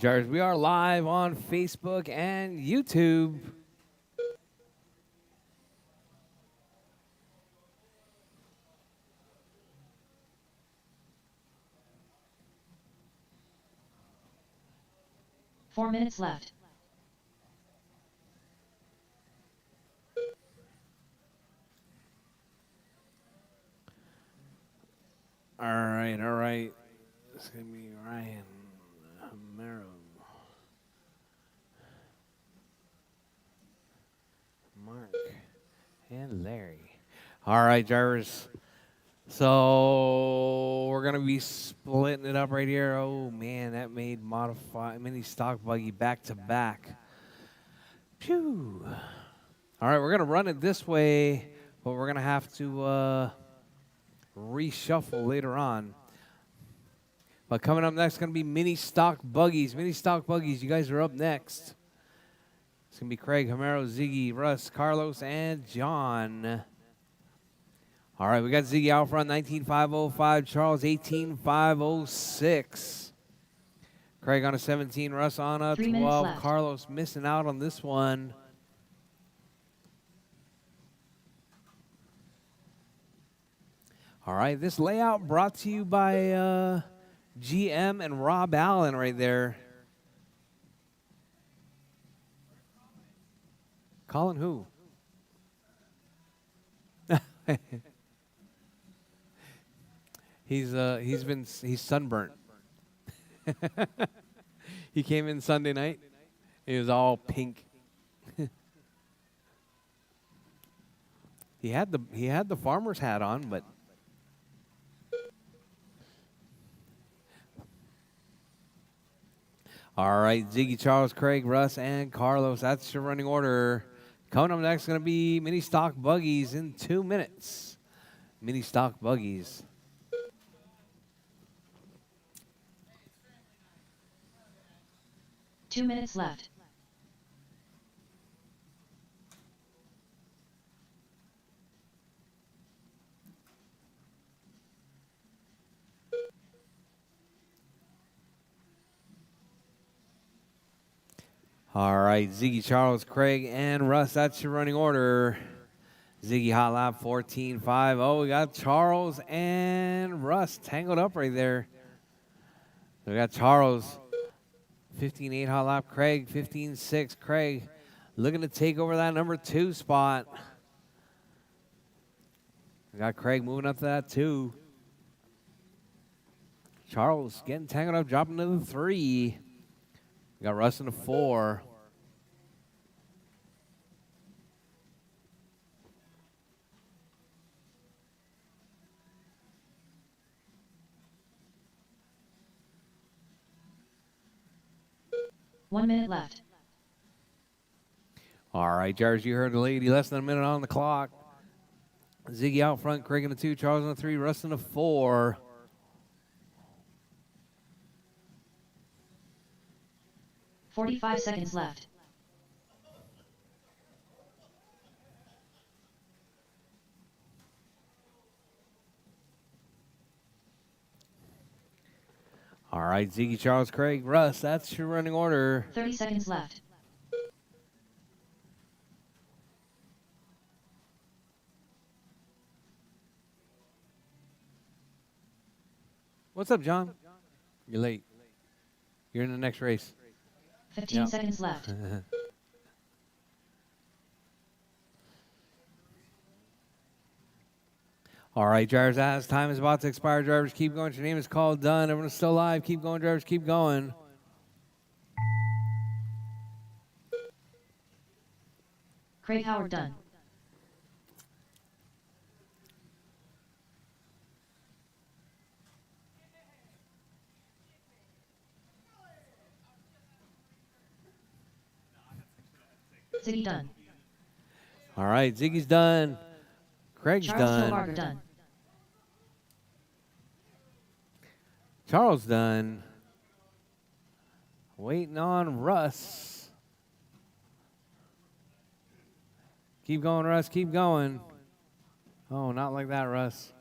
Jars, we are live on Facebook and YouTube. Four minutes left. All right. It's going to be Ryan Hamero. Mark and Larry. All right, drivers. So we're going to be splitting it up right here. Oh, man, that made mini stock buggy back to back. Phew. All right, we're going to run it this way, but we're going to have to reshuffle later on. But coming up next is going to be mini stock buggies. Mini stock buggies, you guys are up next. It's going to be Craig, Hamero, Ziggy, Russ, Carlos, and John. All right, we got Ziggy out front, 19.505. Charles, 18.506. Craig on a 17. Russ on a 12. Carlos missing out on this one. All right, this layout brought to you by GM and Rob Allen right there. Colin who? He's sunburnt. He came in Sunday night. He was all pink. He had the farmer's hat on, but all right, Ziggy, Charles, Craig, Russ, and Carlos. That's your running order. Coming up next is going to be mini stock buggies in 2 minutes. Mini stock buggies. Two minutes left. All right, Ziggy, Charles, Craig, and Russ. That's your running order. Ziggy, hot lap 14.5. Oh, we got Charles and Russ tangled up right there. We got Charles, 15.8 hot lap. Craig, 15.6. Craig looking to take over that number 2 spot. We got Craig moving up to that 2. Charles getting tangled up, dropping to the 3. We got Russ in the 4. One minute left. All right, Jars, you heard the lady. Less than a minute on the clock. Ziggy out front, Craig in the 2, Charles in the 3, Russ in the 4. 45 seconds left. All right, Ziggy, Charles, Craig, Russ, that's your running order. 30 seconds left. What's up, John? You're late. You're in the next race. 15 seconds left. All right, drivers, as time is about to expire, drivers, keep going. Your name is called, done. Everyone's still alive. Keep going, drivers, keep going. Craig Howard done. Ziggy done. All right, Ziggy's done. Craig's Charles done. Kilbarger done. Charles done. Waiting on Russ. Keep going, Russ. Keep going. Oh, not like that, Russ.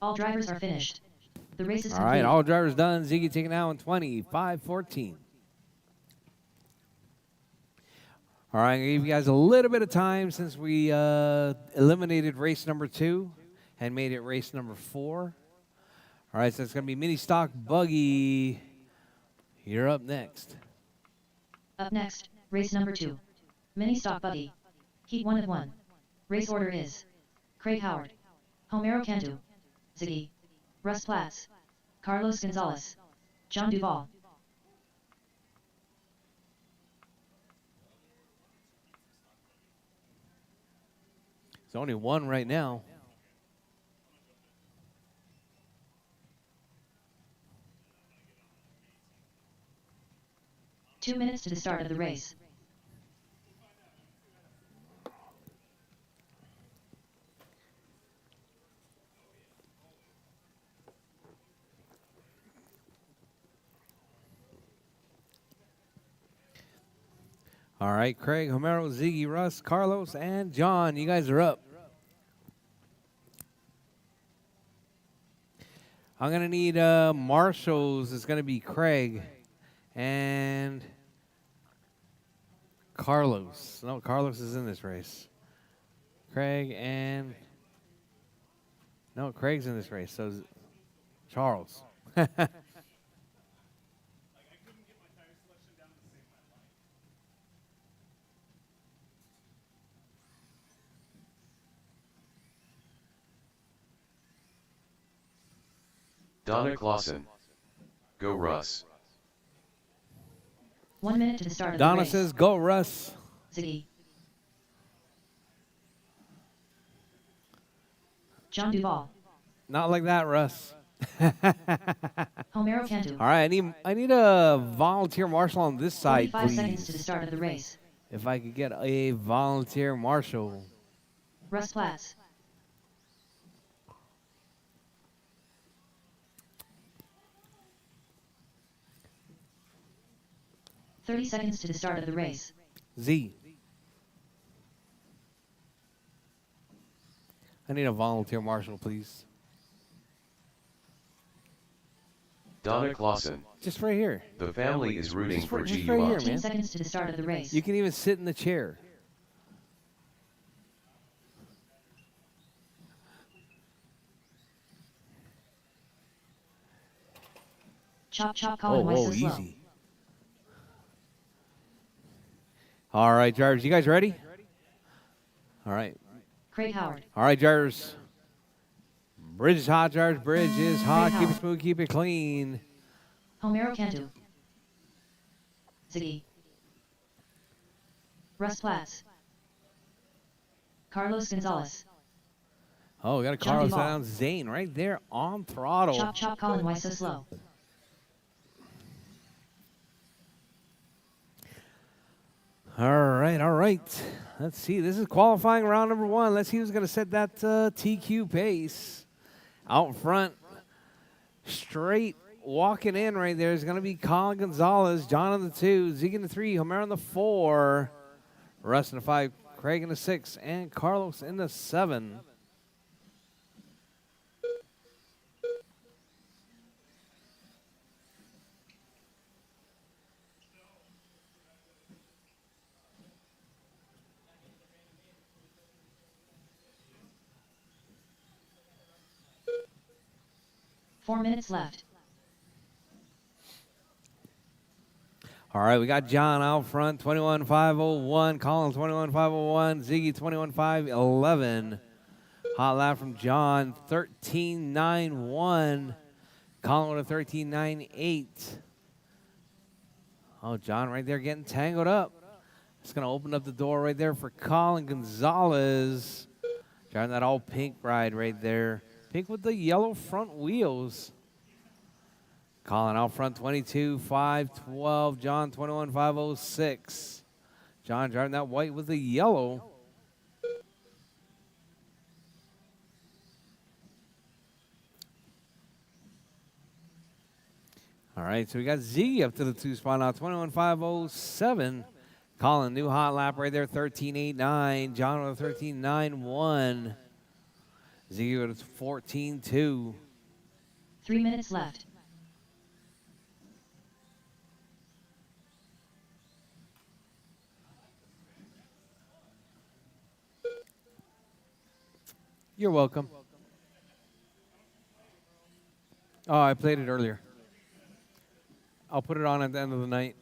All drivers are finished. The race is All complete. right, all drivers done. Ziggy taking out in 25-14. All right, I'm going to give you guys a little bit of time since we eliminated race number 2 and made it race number 4. All right, so it's going to be mini stock buggy. You're up next. Up next, race number 2. Mini stock buggy. Heat 1 of 1. Race order is Craig Howard, Homero Cantu, Ziggy, Russ Platts, Carlos Gonzalez, John Duvall. There's only one right now. Two minutes to the start of the race. All right, Craig, Homero, Ziggy, Russ, Carlos, and John, you guys are up. I'm going to need marshals. It's going to be Craig and Carlos. No, Carlos is in this race. Craig and... No, Craig's in this race, so Charles. Donna Clausen. Go Russ. 1 minute to the start of Donna the race. says, go, Russ. Ziggy. John Duvall. Not like that, Russ. Homero Cantu. All right, I need a volunteer marshal on this side, 45 seconds to the please. start of the race. If I could get a volunteer marshal. Russ Platts. "30 seconds to the start of the race. Z. I need a volunteer marshal, please. Donna Clausen. Just right here. The family is rooting Just for right here, GUI. man. 15 seconds to the start of the race. You can even sit in the chair. Chop chop Oh, Colin, why so whoa, slow? easy. All right, drivers, you guys ready? All right. Craig Howard. All right, drivers. Bridge is hot, drivers. Bridge is hot. Keep it Howard. smooth, keep it clean. Homero Cantu. Ziggy. Russ Platts. Carlos Gonzalez. Oh, we got a John Carlos Duvall. down Zane right there on throttle. Chop chop Colin, why so slow? All right, all right. Let's see. This is qualifying round number 1. Let's see who's going to set that TQ pace. Out front, straight walking in right there is going to be Colin Gonzalez, John in the 2, Zeke in the 3, Homero in the 4, Russ in the 5, Craig in the 6, and Carlos in the 7. Four minutes left. All right, we got John out front, 21.501. Colin, 21.501. Ziggy, 21.511. Hot lap from John, 13.91. Colin with a 13.98. Oh, John right there getting tangled up. It's going to open up the door right there for Colin Gonzalez. Driving that all pink ride right there. Pink with the yellow front wheels. Colin out front, 22.512. John, 21.506. John driving that white with the yellow. All right, so we got Z up to the 2 spot now, 21.507. Colin, new hot lap right there, 13.89. John with a 13.91. Ziggy with 14-2. 3 minutes left. You're welcome. Oh, I played it earlier. I'll put it on at the end of the night.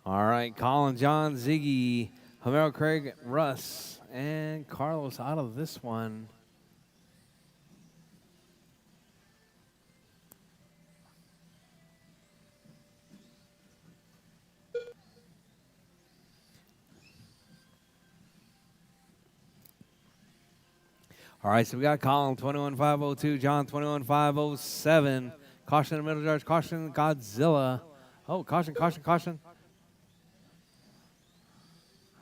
All right, Colin, John, Ziggy, Homero, Craig, Russ, and Carlos out of this one. All right, so we got Colin, 21,502, John, 21,507. Caution in the middle, Jars. Caution, Godzilla. Oh, caution, caution, caution.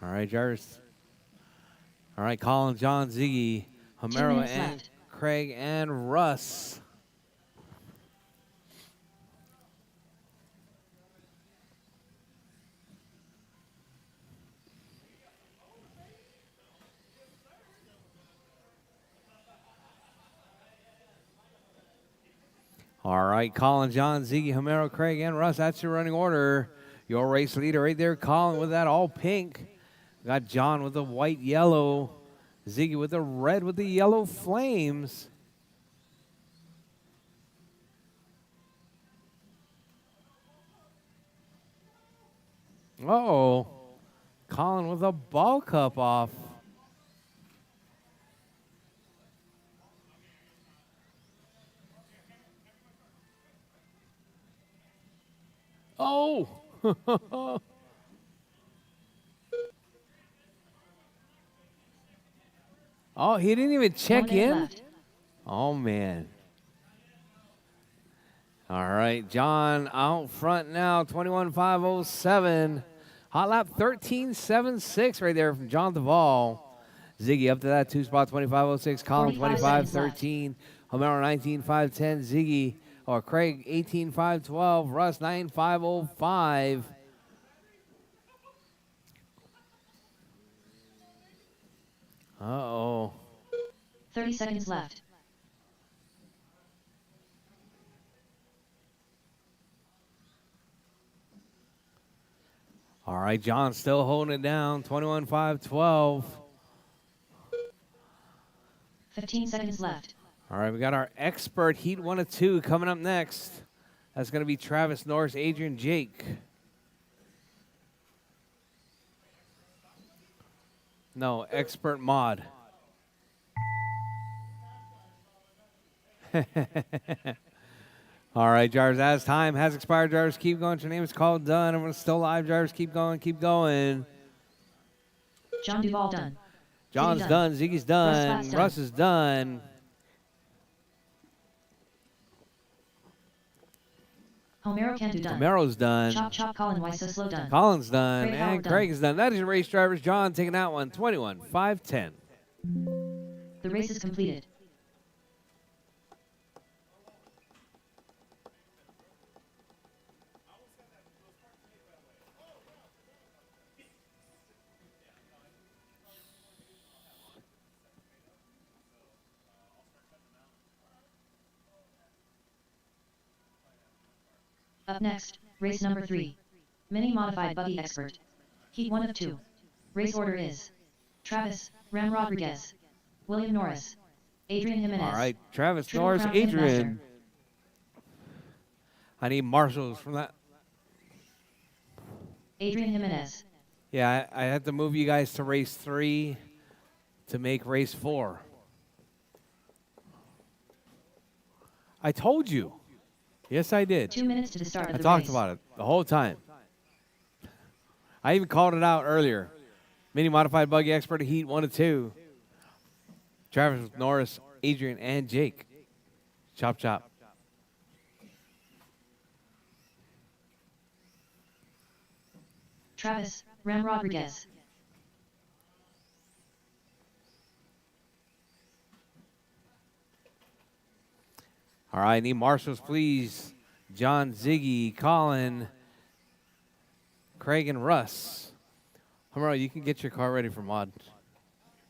All right, Jars. All right, Colin, John, Ziggy, 2 Homero, minutes and left. Craig, and Russ. All right, Colin, John, Ziggy, Homero, Craig, and Russ. That's your running order. Your race leader right there, Colin, with that all pink. Got John with the white, yellow. Ziggy with the red with the yellow flames. Uh-oh. Colin with a ball cup off. Oh! Oh, he didn't even 1 check minute in? left. Oh, man. All right, John out front now, 21,507. Hot lap 13.76 right there from John Duvall. Ziggy up to that two spot, 25.06. Colin, 45 seconds left. 25.13. Homero, 19.510. Ziggy, or Craig, 18.512. Russ, 9.505. Uh-oh. 30 seconds left. All right, John still holding it down, 21.512. 15 seconds left. All right, we got our expert Heat 1 of 2 coming up next. That's going to be Travis, Norris, Adrian, Jake. No, expert mod. All right, Jars, as time has expired, Jars, keep going. Your name is called, done. Everyone's still live, Jars, keep going, keep going. John Duvall done. John's Ziggy done, Ziggy's done, Platt's done. Russ is done. Homero Cantu done. Homero's done. Chop Chop Colin Weisseslow done. Colin's done, Craig and Howard Craig done. is done. That is your race drivers. John taking that one, 21.510. The race is completed. Up next, race number 3. Mini Modified Buggy Expert. Heat 1 of 2. Race order is Travis, Ram Rodriguez, William Norris, Adrian Jimenez. All right, Travis, Triple Norris, Crown Adrian. Master. I need marshals from that. Adrian Jimenez. Yeah, I had to move you guys to race 3 to make race 4. I told you. Yes, I did. 2 minutes to the start of I the talked race. about it the whole time. I even called it out earlier. Mini Modified Buggy Expert Heat 1 of 2. Travis, Norris, Adrian, and Jake. Chop, chop. Travis, Ram Rodriguez. All right, need marshals, please. John, Ziggy, Colin, Craig, and Russ. Homero, you can get your car ready for mod.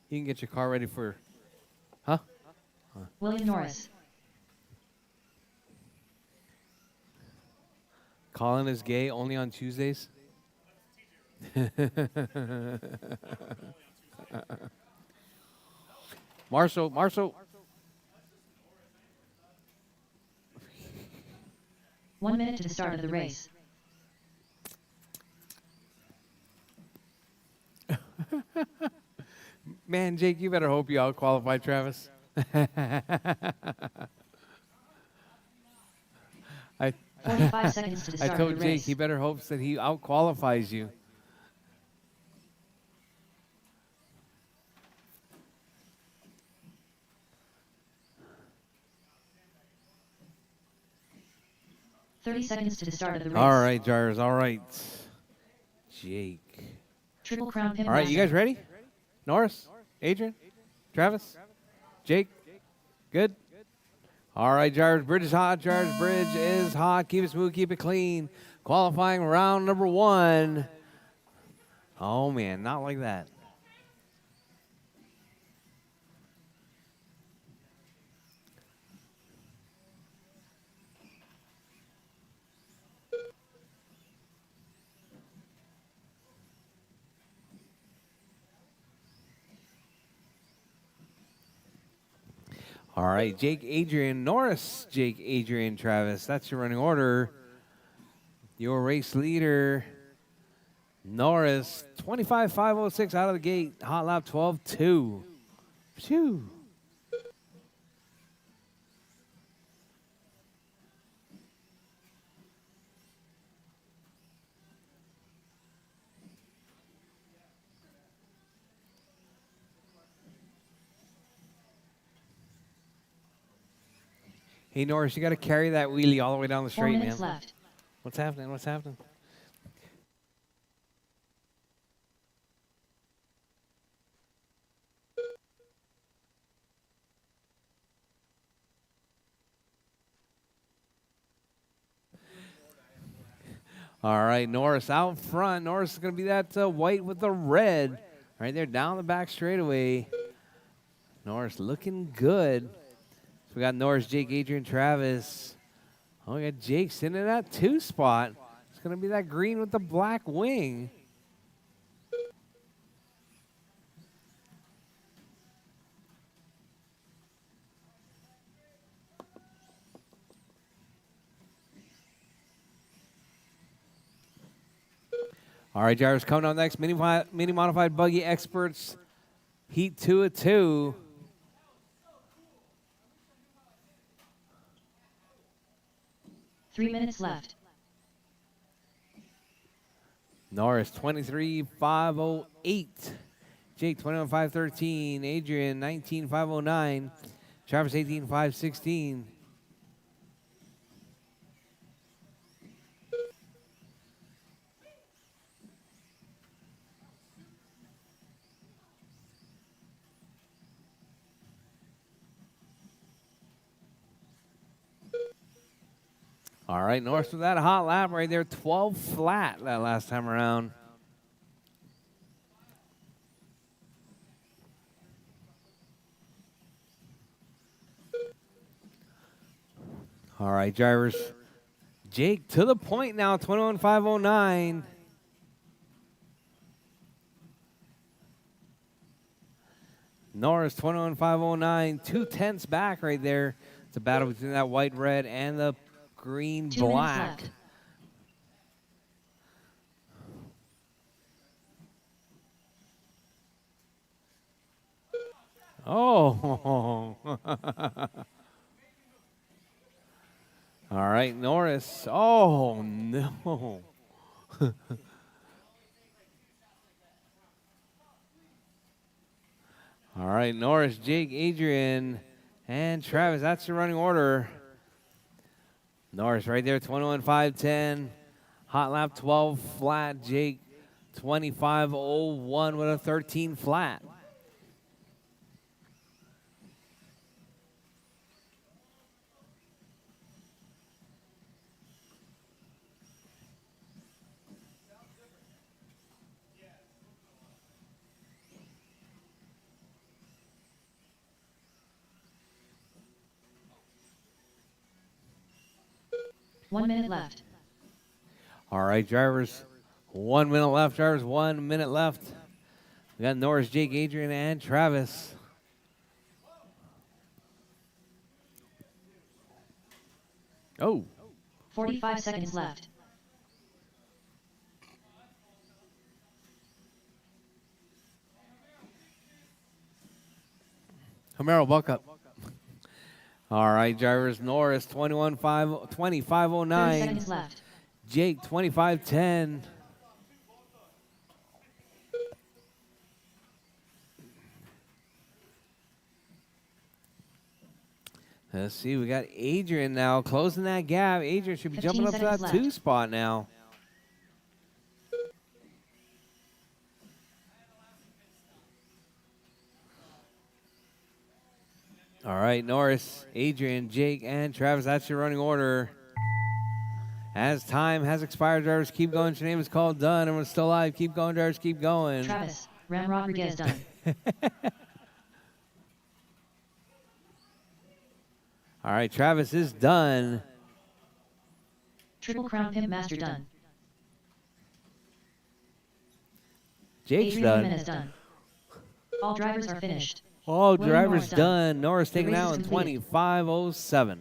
You can get your car ready for... Huh? William Norris. Colin is gay only on Tuesdays? Marshall. 1 minute to the start of the race. Man, Jake, you better hope you out-qualify Travis. I 45 seconds to the I start of told the Jake race. he better hopes that he out-qualifies you. $30 to the start of the race. All right, Jars. All right. Jake. Triple Crown Pit All right, you guys Master. ready? Norris, Adrian, Travis, Jake. Good? All right, Jars. Bridge is hot. Jars. Bridge is hot. Keep it smooth. Keep it clean. Qualifying round number 1. Oh, man. Not like that. All right, Jake, Adrian, Norris, Jake, Adrian, Travis. That's your running order. Your race leader, Norris, 25.506 out of the gate. Hot lap 12.2. Phew. Hey, Norris, you got to carry that wheelie all the way down the 4 straight, man. minutes left. What's happening? What's happening? All right, Norris out front. Norris is going to be that white with the red right there down the back straightaway. Norris looking good. So we got Norris, Jake, Adrian, Travis. Oh, we got Jake sitting in that 2 spot. It's going to be that green with the black wing. All right, Jarvis, coming on next. Mini modified buggy experts. Heat 2 of 2. Three minutes left. Norris 23.508. Jake 21.513. Adrian 19.509. Travis 18.516. All right, Norris with that hot lap right there. 12 flat that last time around. All right, drivers. Jake to the point now, 21.509. Norris, 21.509. 2/10 back right there. It's a battle between that white, red, and the green, 2 minutes black. left. Oh. All right, Norris. Oh, no. All right, Norris, Jake, Adrian, and Travis. That's the running order. Norris right there, 21.510. Hot lap 12 flat. Jake, 25.01 with a 13 flat. 1 minute left. All right, drivers. 1 minute left, drivers. 1 minute left. We got Norris, Jake, Adrian, and Travis. Oh. 45 seconds left. Homero, buck up. All right, drivers. Norris, 2509. 30 seconds left. Jake, 2510. Let's see, we got Adrian now closing that gap. Adrian should be 15 jumping up to that seconds 2 left. spot now. All right, Norris, Adrian, Jake, and Travis. That's your running order. As time has expired, drivers, keep going. Your name is called. Done. Everyone's still alive. Keep going, drivers. Keep going. Travis, Ram Rodriguez done. All right, Travis is done. Triple Crown Pimp Master done. Jake's Adrian done. Jimenez done. All drivers are finished. All William drivers Norris done. done. Norris The taking race out is in completed. 25:07.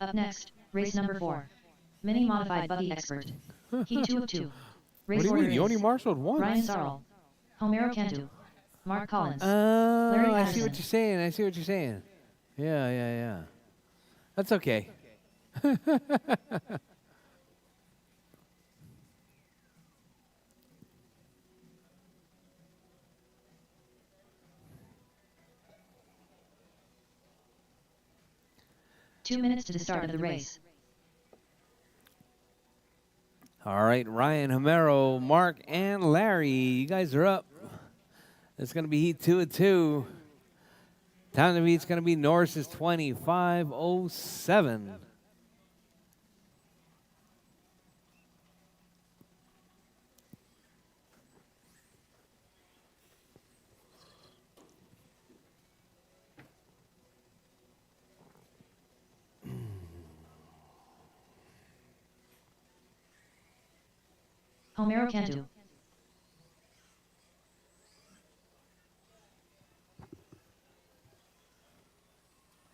Up next, race number 4. Mini Modified Buggy Expert. Heat 2 of 2. What Race do you order mean? You only is marshaled once. Ryan Sarl, Homero Cantu, Mark Collins, Oh, Larry I see Patterson. what you're saying. I see what you're saying. Yeah. That's okay. 2 minutes to the start of the race. All right, Ryan, Homero, Mark, and Larry, you guys are up. It's going to be heat 2 of 2. Time to beat, it's going to be Norris's 25:07. Homero Cantu,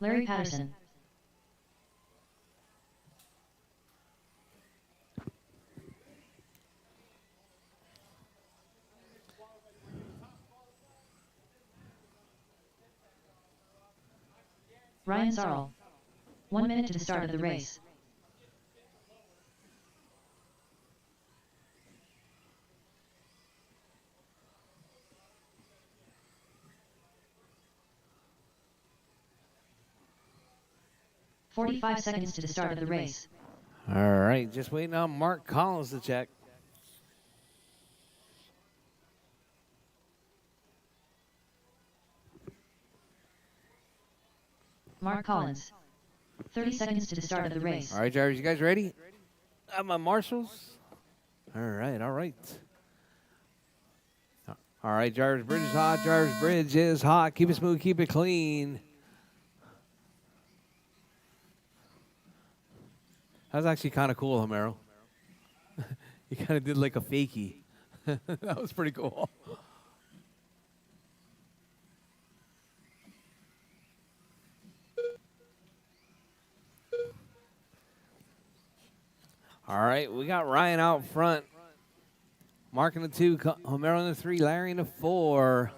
Larry Patterson, Ryan Sarl. 1 minute to the start of the race. "45 seconds to the start of the race. All right, just waiting on Mark Collins to check. Mark Collins. 30 seconds to the start of the race. All right, drivers, you guys ready? I have my marshals. All right. All right, drivers, bridge is hot. Drivers, bridge is hot. Keep it smooth, keep it clean. That was actually kind of cool, Homero. You kind of did like a fakie. That was pretty cool. All right, we got Ryan out front. Mark in the 2, Homero in the 3, Larry in the 4.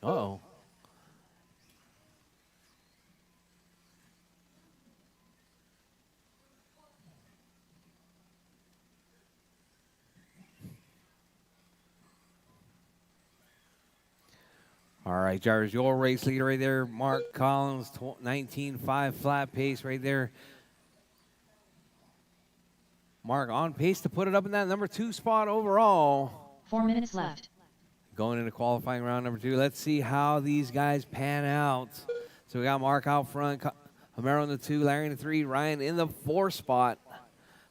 Uh-oh. All right, drivers, your race leader right there, Mark Collins, 19.5 flat pace right there. Mark on pace to put it up in that number 2 spot overall. 4 minutes left. Going into qualifying round number 2. Let's see how these guys pan out. So we got Mark out front, Homero in the 2, Larry in the 3, Ryan in the 4 spot.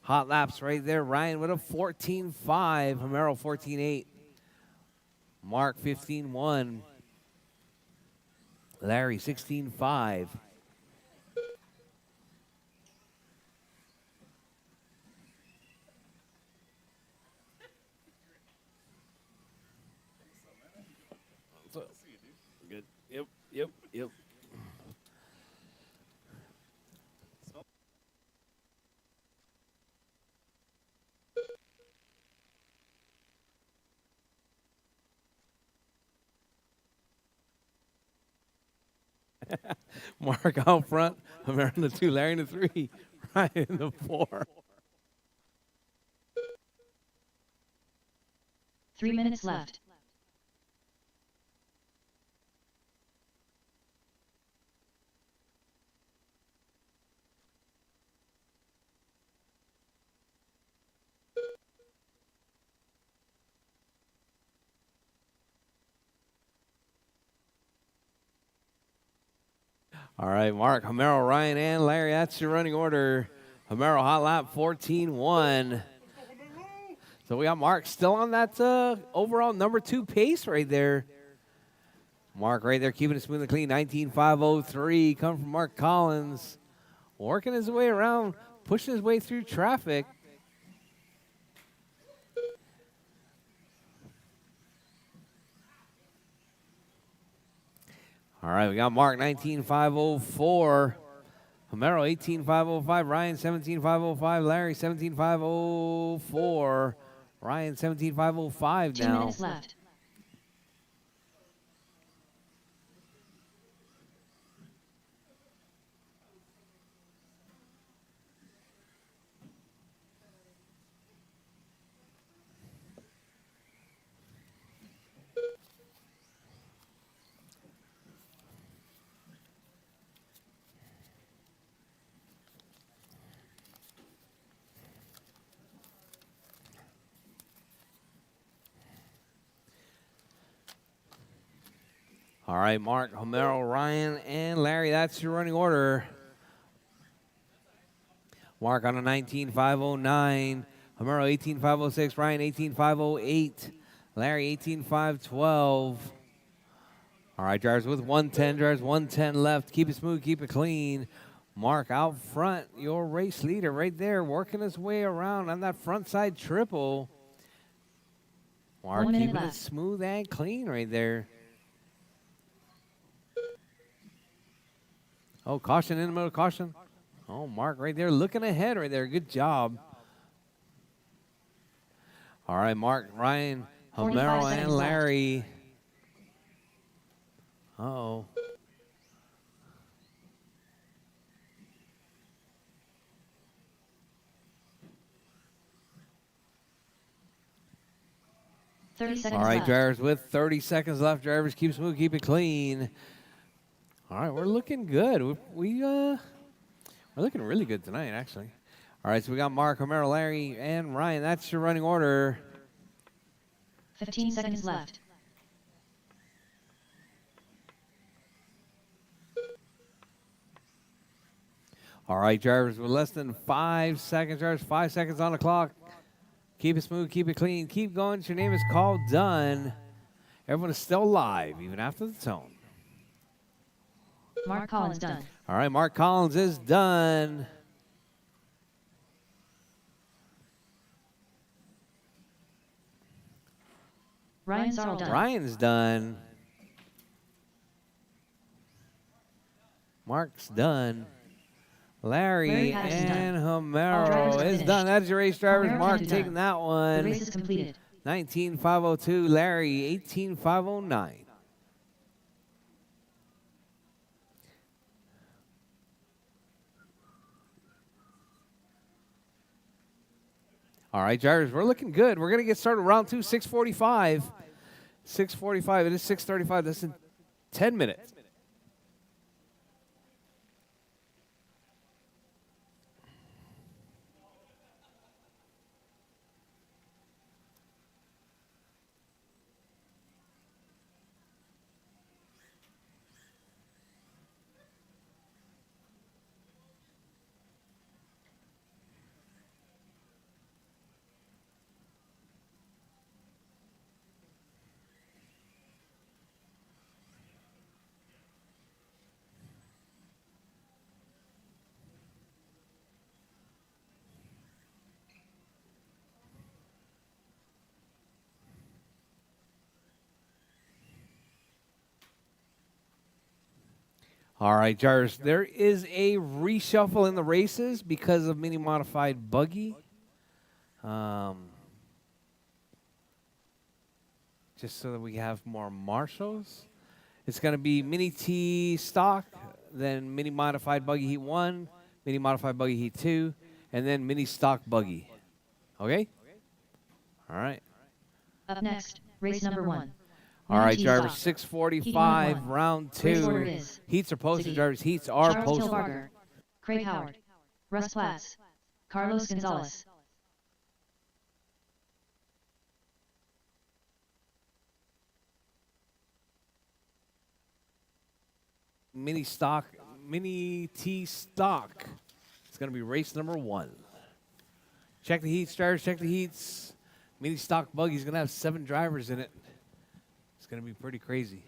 Hot laps right there. Ryan with a 14.5, Homero 14.8, Mark 15.1, Larry 16.5. Good. Yep. Mark out front, Homero in the 2, Larry in the 3, Ryan in the 4. 3 minutes left. All right, Mark, Homero, Ryan, and Larry. That's your running order. Homero, hot lap 14.1. So we got Mark still on that overall number 2 pace right there. Mark right there keeping it smooth and clean. 19.503 coming from Mark Collins. Working his way around, pushing his way through traffic. All right, we got Mark 19.504. Homero 18.505. Ryan 17.505. Larry 17.504. Ryan 17.505 2 now. minutes left. All right, Mark, Homero, Ryan, and Larry. That's your running order. Mark on a 19.509. Homero 18.506. Ryan 18.508. Larry 18.512. All right, drivers with 110. Drivers 110 left. Keep it smooth. Keep it clean. Mark out front, your race leader right there, working his way around on that front side triple. Mark 1 minute keeping it left. smooth and clean right there. Oh, caution in the middle, caution. Oh, Mark right there looking ahead right there. Good job. All right, Mark, Ryan, 45 Homero, seconds and left. Larry. Uh-oh. Thirty All seconds right, left. drivers with 30 seconds left. Drivers keep smooth, keep it clean. All right, we're looking good. We're looking really good tonight, actually. All right, so we got Mark, Homero, Larry, and Ryan. That's your running order. 15 seconds left. All right, drivers with less than 5 seconds. Drivers, 5 seconds on the clock. Keep it smooth, keep it clean, keep going. Your name is called done. Everyone is still live, even after the tone. Mark Collins done. All right, Mark Collins is done. Ryan Sarl done. Ryan's done. Mark's done. Larry Larry Patterson's done. and All drivers Homero are is finished. done. That's your race drivers. Homero Mark Cantu taking done. that The one. race is completed. 19.502. Larry 18.509. All right, drivers, we're looking good. We're going to get started round 2, 6:45. 6:45. It is 6:35. That's in 10 minutes. All right, Jarvis. There is a reshuffle in the races because of mini modified buggy. Just so that we have more marshals. It's going to be mini T stock, then mini modified buggy heat 1, mini modified buggy heat 2, and then mini stock buggy. Okay? All right. Up next, race number 1. All right, Mini T Jarvis, stock. 6:45, Heat 1 of 1. round Race order 2. is Heats are posted, Ziggy, Jarvis. Heats are Charles posted. Tilbarger, Craig Howard, Russ Platts, Carlos Gonzalez. Mini T stock. It's going to be race number 1. Check the heats, Jarvis. Check the heats. Mini stock buggy's going to have 7 drivers in it. It's going to be pretty crazy.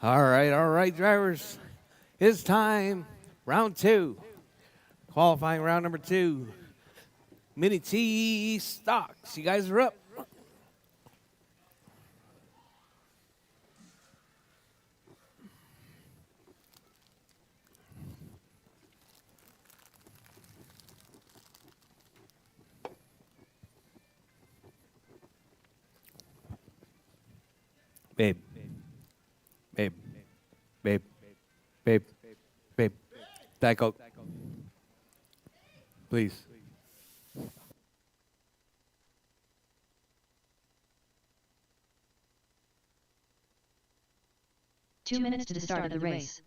All right, drivers. It's time. Round 2. Qualifying round number 2. Mini T stocks. You guys are up. Babe. Babe. Babe. Babe. Babe. Diet Coke. Please. Two minutes to the start of the race.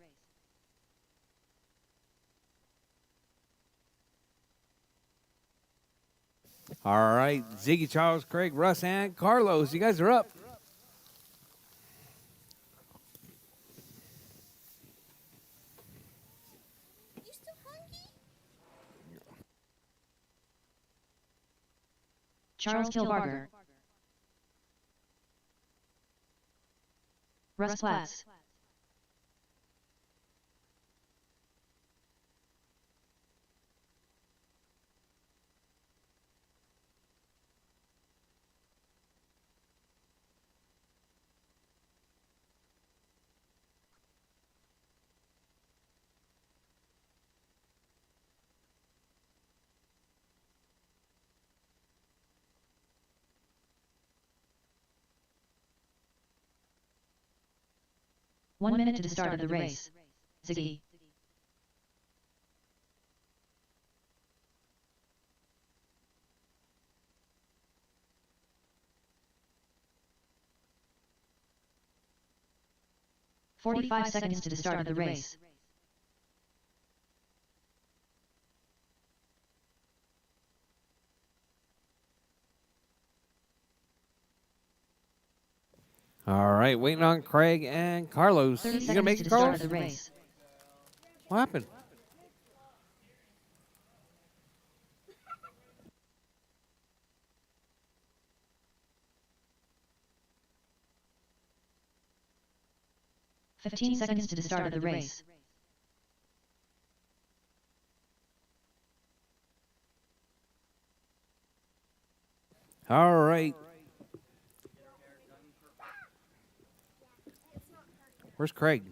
All right. Ziggy, Charles, Craig, Russ, and Carlos. You guys are up. Charles Kilbarger. Russ Platts. One minute to the start of the race. Ziggy. "45 seconds to the start of the race. All right. Waiting on Craig and Carlos. 30 You going to seconds make to it, the start Carlos? of the race. What happened? "15 seconds to the start of the race. All right. Where's Craig?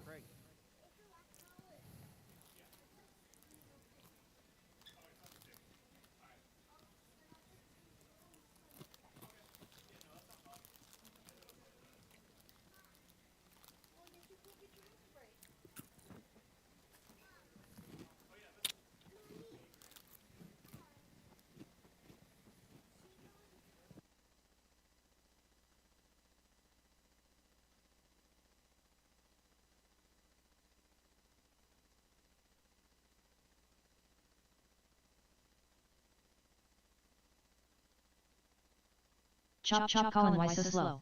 Chop chop Colin, why so slow?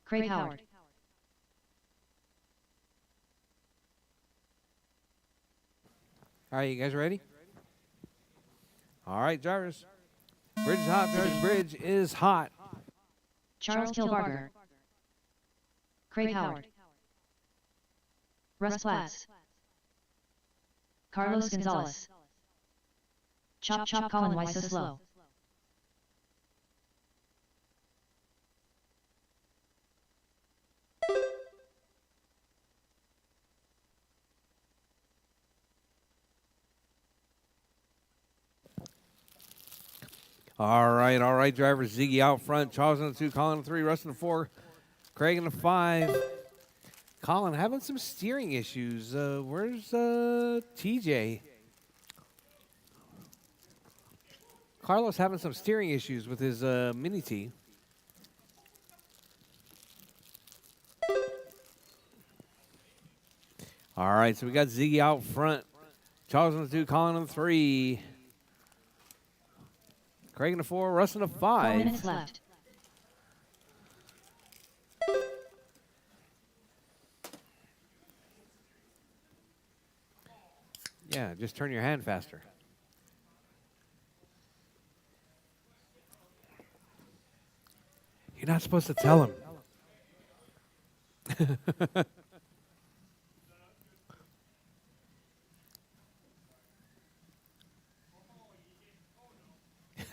Craig Howard. All right, you guys ready? All right, drivers. Bridge is hot, drivers. Bridge is hot. Charles Kilbarger. Craig Howard. Russ Platts. Carlos Gonzalez. Chop chop Colin, why so slow? All right, drivers. Ziggy out front. Charles in the 2, Colin in the 3, Russ in the 4, Craig in the 5. Colin having some steering issues. Where's TJ? Carlos having some steering issues with his Mini T. All right, so we got Ziggy out front. Charles in the 2, Colin in the 3. Craig in the 4, Russ in the 4 5. minutes left. Yeah, just turn your hand faster. You're not supposed to tell him.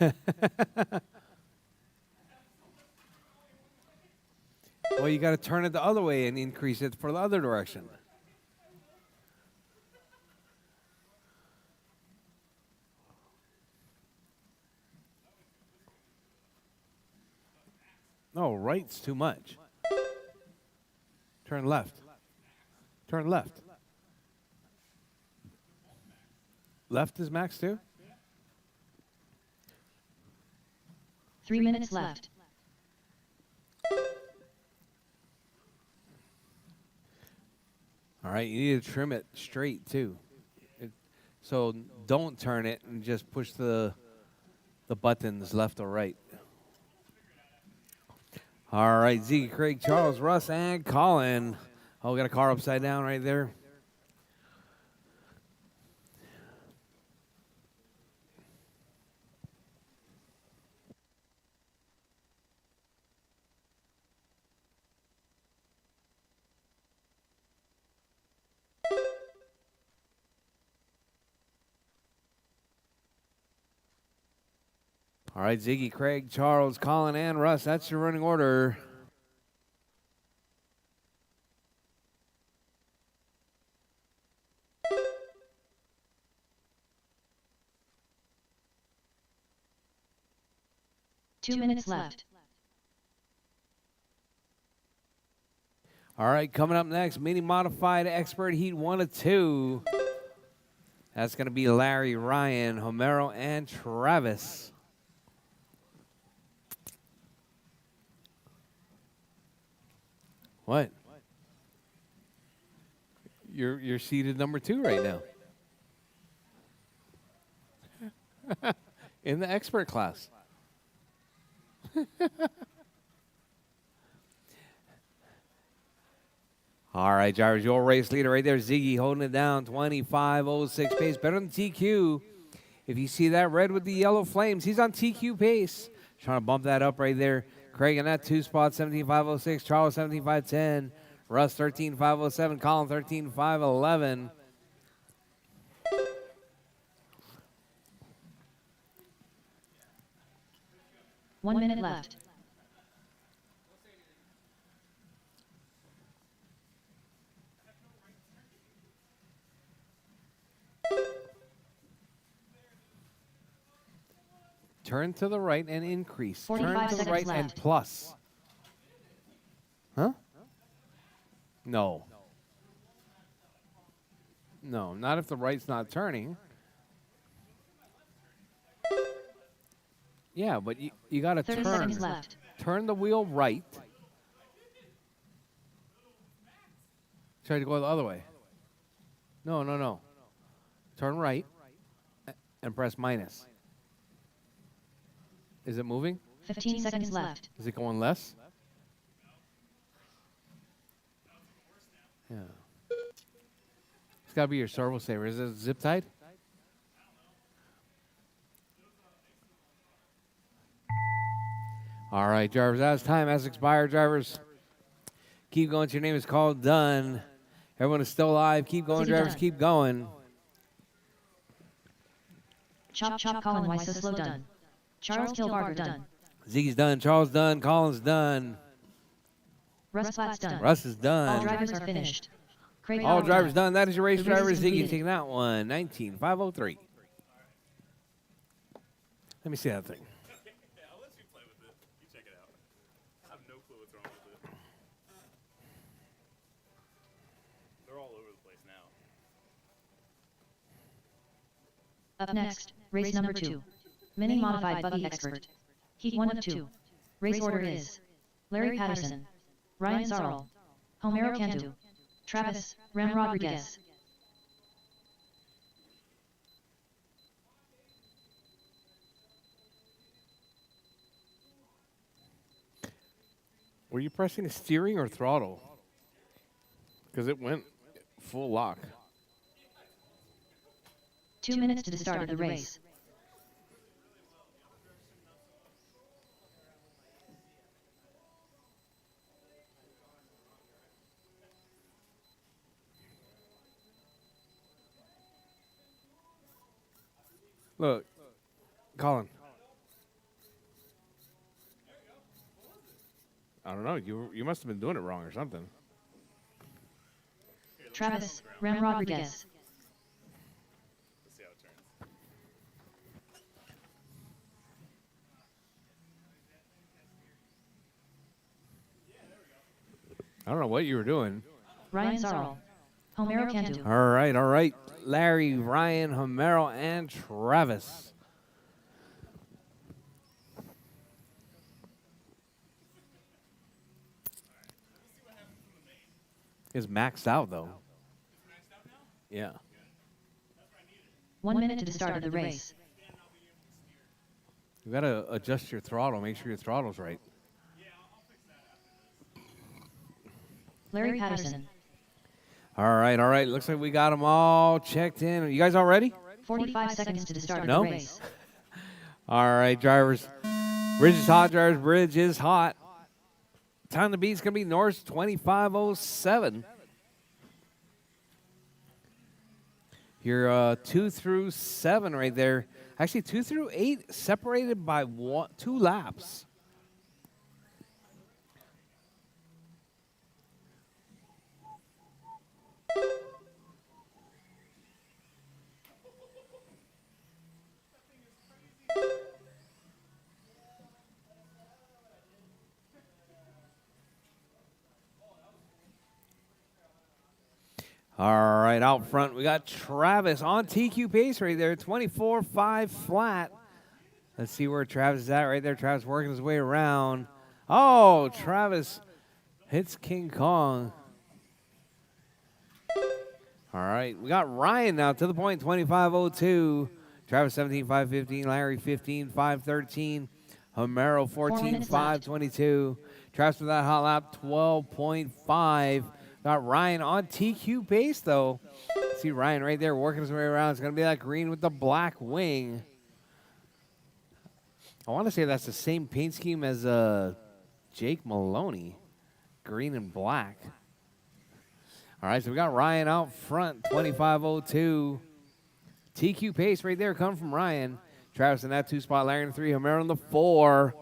Well, you got to turn it the other way and increase it for the other direction. No, right's too much. Turn left. Turn left. Left is max too? 3 minutes left. All right, you need to trim it straight too. So don't turn it and just push the buttons left or right. All right, Zeke, Craig, Charles, Russ, and Colin. Oh, we got a car upside down right there. All right, Ziggy, Craig, Charles, Colin, and Russ. That's your running order. Two minutes left. All right, coming up next, mini modified expert heat 1 of 2. That's going to be Larry, Ryan, Homero, and Travis. What? You're seated number 2 right now. In the expert class. All right, drivers, your race leader right there, Ziggy, holding it down, 25.06 pace, better than TQ. If you see that red with the yellow flames, he's on TQ pace. Trying to bump that up right there. Craig in that 2 spot, 17.506. Charles, 17.510. Russ, 13.507. Colin, 13.511. One minute left. Turn to the right and increase. 45 Turn to the seconds right left. and plus. Huh? No. No, not if the right's not turning. Yeah, but you got to 30 turn. seconds left. Turn the wheel right. Try to go the other way. No, no, no. Turn right and press minus. Is it moving? 15 seconds left. Is it going less? Yeah. It's got to be your servo saver. Is it zip tied? All right, drivers, as time has expired, drivers, keep going. Your name is called. Done. Everyone is still alive. Keep going, Ziggy drivers. done. Keep going. Chop chop Colin, why so slow? Done. Charles Kilbarger done. Ziggy's done. Charles done. Colin's done. Russ Platt's done. Russ is All done. drivers are finished. Craig All Howard drivers done. That is your race The race driver, is Ziggy, completed. taking that one. 19.503. Let me see that thing. Yeah, I'll let you play with it. You check it out. I have no clue what's wrong with it. They're all over the place now. Up next, race number 2. Mini modified buggy expert. Heat 1 of 2. Race order is Larry Patterson, Ryan Sarl, Homero Cantu, Travis Ram Rodriguez. Were you pressing steering or throttle? Because it went full lock. 2 minutes to the start of the race. Look, Colin, I don't know. You must have been doing it wrong or something. Travis, Ram Rodriguez. Let's see how it turns. I don't know what you were doing. Ryan Sarl. Homero Cantu. All right. Larry, Ryan, Homero, and Travis. It's maxed out though. Yeah. 1 minute to the start of the race. You gotta adjust your throttle. Make sure your throttle's right. Larry Patterson. All right. Looks like we got them all checked in. Are you guys all ready? 45 seconds to the start of No? the race. All right, drivers. Bridge is hot, drivers. Bridge is hot. Time to beat is going to be Norris 25:07. Your 2 through 7 right there. Actually, 2 through 8 separated by 2 laps. All right, out front, we got Travis on TQ pace right there, 24.5 flat. Let's see where Travis is at right there. Travis working his way around. Oh, Travis hits King Kong. All right, we got Ryan now to the point, 25:02. Travis 17.515, Larry 15.513, Homero 14.522. Travis with that hot lap 12.5. Got Ryan on TQ pace though. See Ryan right there working his way around. It's gonna be that green with the black wing. I want to say that's the same paint scheme as Jake Maloney, green and black. All right, so we got Ryan out front, 25:02. TQ pace right there coming from Ryan. Travis in that 2 spot, Larry in the 3, Homero in the 4.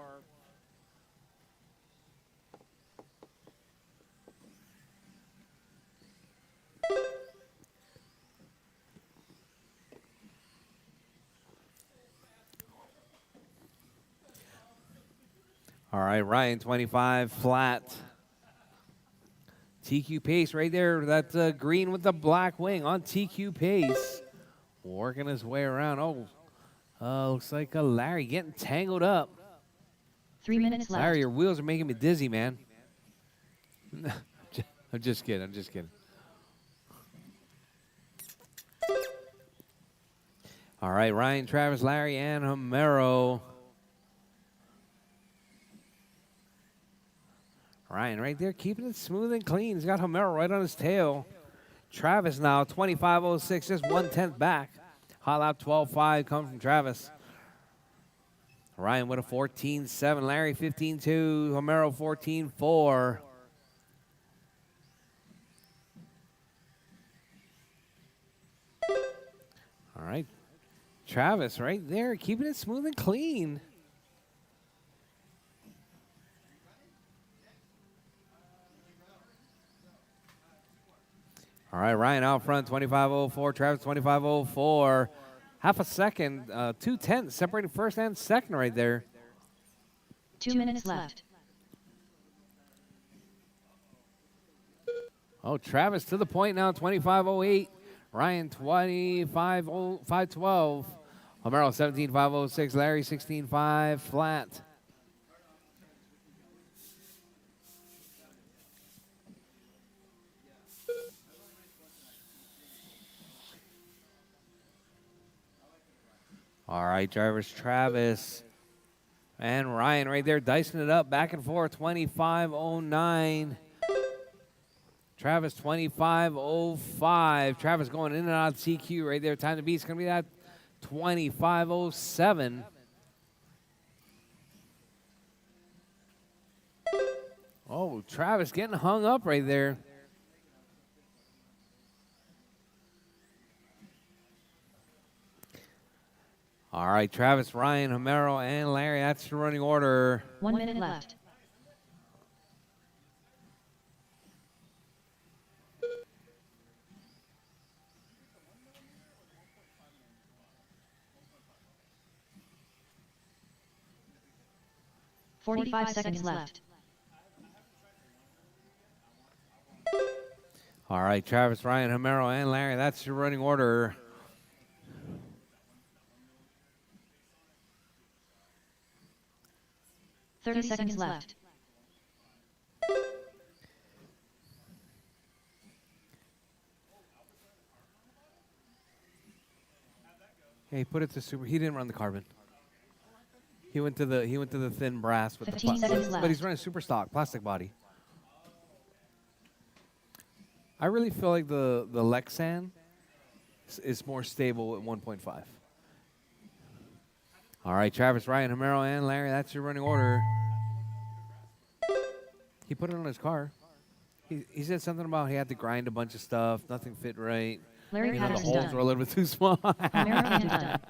All right, Ryan 25 flat. TQ pace right there. That's green with the black wing on TQ pace. Working his way around. Looks like Larry getting tangled up. 3 minutes left. Larry, your wheels are making me dizzy, man. I'm just kidding. All right, Ryan, Travis, Larry, and Homero. Ryan right there keeping it smooth and clean. He's got Homero right on his tail. Travis now 25:06, just 1/10 back. Hot lap 12.5 coming from Travis. Ryan with a 14.7, Larry 15.2, Homero 14.4. All right, Travis right there keeping it smooth and clean. All right, Ryan out front, 25:04. Travis, 25:04. Half a second, 2/10 separating first and second right there. 2 minutes left. Oh, Travis to the point now, 25:08. Ryan, 25:512. Homero, 17.506. Larry, 16.5 flat. All right, drivers, Travis and Ryan right there dicing it up back and forth, 25:09. Travis, 25:05. Travis going in and out of CQ right there. Time to beat is going to be that 25:07. Oh, Travis getting hung up right there. All right, Travis, Ryan, Homero, and Larry. That's the running order. 1 minute left. 45 seconds left. All right, Travis, Ryan, Homero, and Larry, that's your running order. Thirty seconds left. Hey, put it to super. He didn't run the carbon. He went to the thin brass with 15 seconds but he's left. running super stock plastic body. I really feel like the Lexan is more stable at 1.5. All right, Travis, Ryan, Homero, and Larry, that's your running order. He put it on his car. He said something about he had to grind a bunch of stuff. Nothing fit right. Larry The Patterson's holes done. were a little bit too small. Homero Cantu done.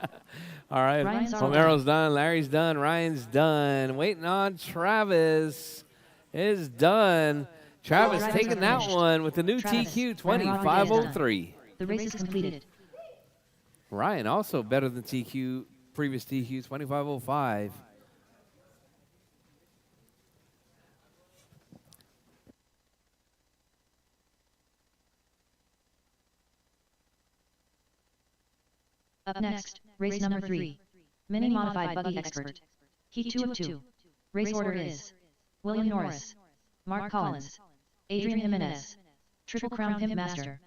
All right, Ryan's all Homero's done. Larry's done. Ryan's done. Waiting on Travis is done. Travis Drivers taking are that finished. one with the new Travis, TQ Ryan Rodriguez 2503. The race is completed. Ryan also better than previous TQ 2505. Up next, race number 3. Mini Modified Buggy Expert. Heat 2 of 2. Race order is William Norris, Mark Collins, Adrian Jimenez, Triple Crown Pimp Master.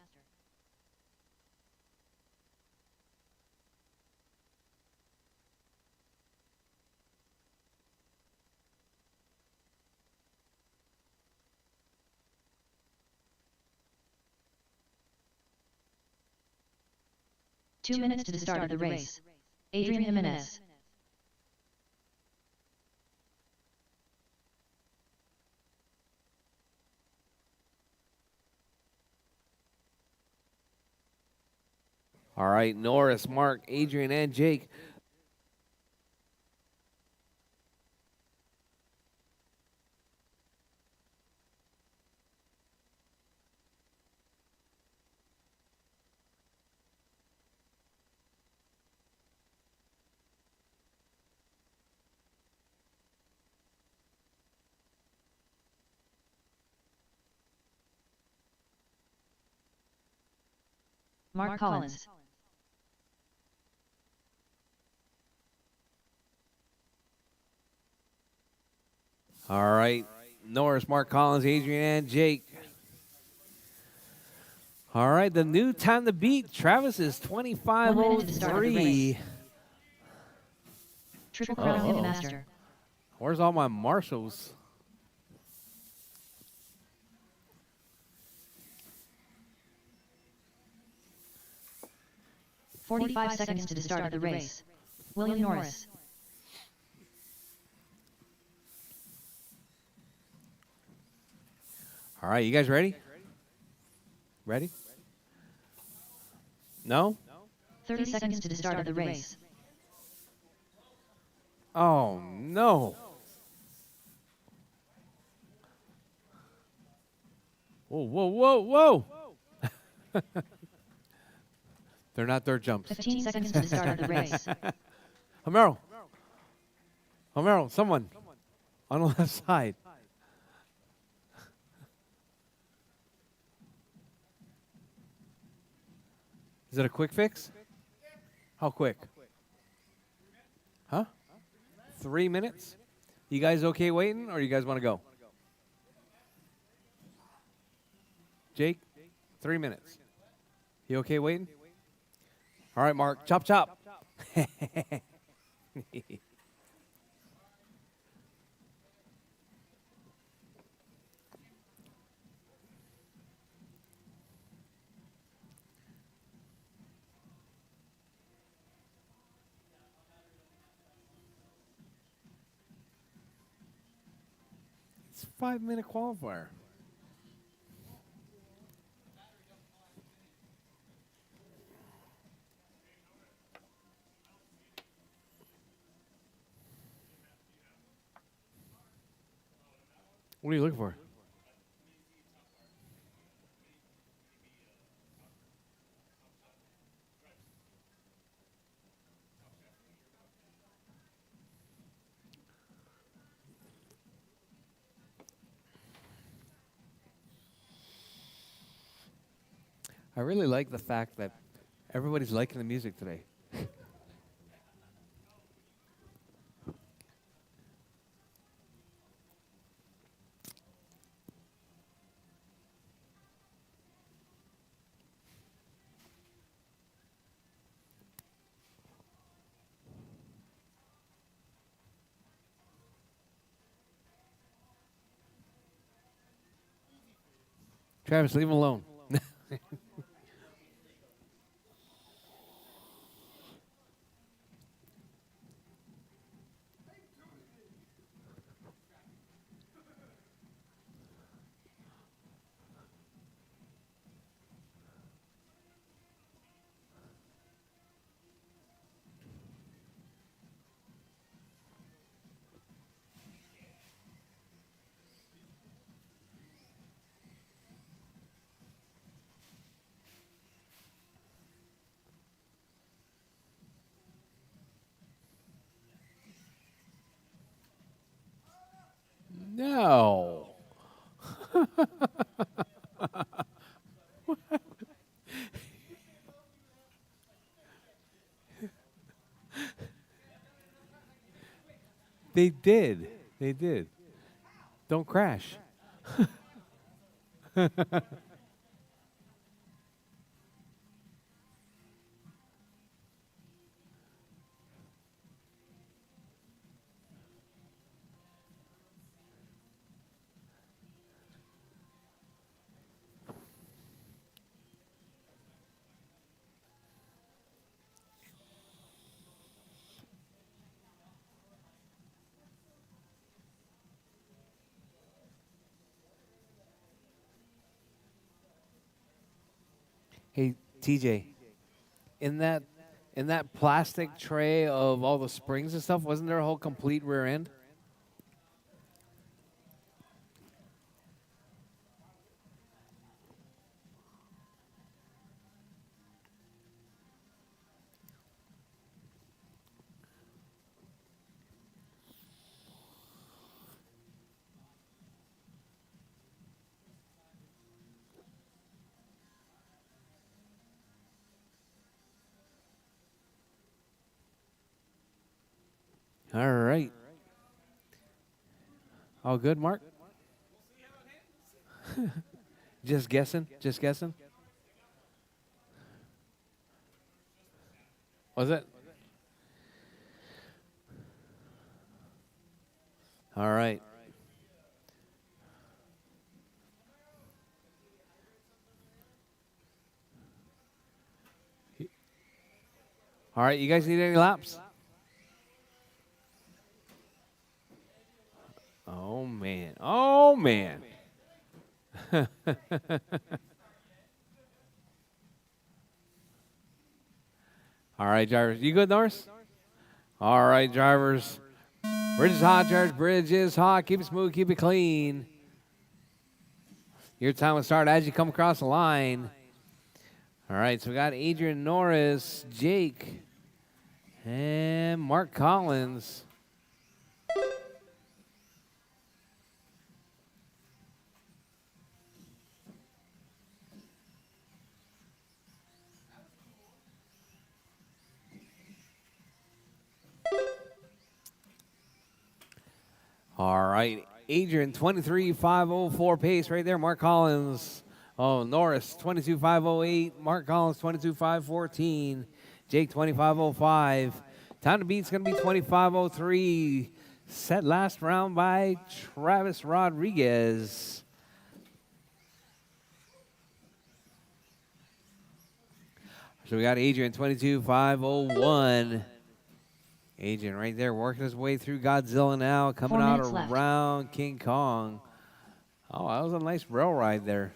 Two minutes to the start of the race. Adrian Jimenez. All right, Norris, Mark, Adrian, and Jake. Mark Collins. All right, Norris, Mark Collins, Adrian, and Jake. All right, the new time to beat. Travis is 25:03. Triple Crown Pimp Oh. Master. Where's all my marshals? "45 seconds to the start of the race. William Norris. All right, you guys ready? Ready? No? 30 seconds to the start of the race. Oh, no. Whoa, whoa, whoa, whoa. They're not dirt jumps. 15 seconds to the start of the race. Homero. Homero, someone on the left side. Is it a quick fix? How quick? Huh? 3 minutes? You guys okay waiting, or you guys want to go? Jake, 3 minutes. You okay waiting? All right, Mark, chop, chop. It's a 5-minute qualifier. What are you looking for? I really like the fact that everybody's liking the music today. Travis, leave him alone. No. They did. They did. Don't crash. Hey, TJ, in that plastic tray of all the springs and stuff, wasn't there a whole complete rear end? All right. All good, Mark? Just guessing? Just guessing? Was it? All right. All right, you guys need any laps? Oh, man. Oh, man. All right, drivers. You good, Norris? All right, drivers. Bridge is hot, drivers. Bridge is hot. Keep it smooth. Keep it clean. Your time will start as you come across the line. All right, so we got Adrian Norris, Jake, and Mark Collins. All right, Adrian, 23.504 pace right there. Mark Collins. Oh, Norris, 22.508. Mark Collins, 22.514. Jake, 25.05. Time to beat is going to be 25.03. Set last round by Travis Rodriguez. So we got Adrian, 22.501. Adrian right there working his way through Godzilla now, coming 4 out minutes left. around King Kong. Oh, that was a nice rail ride there.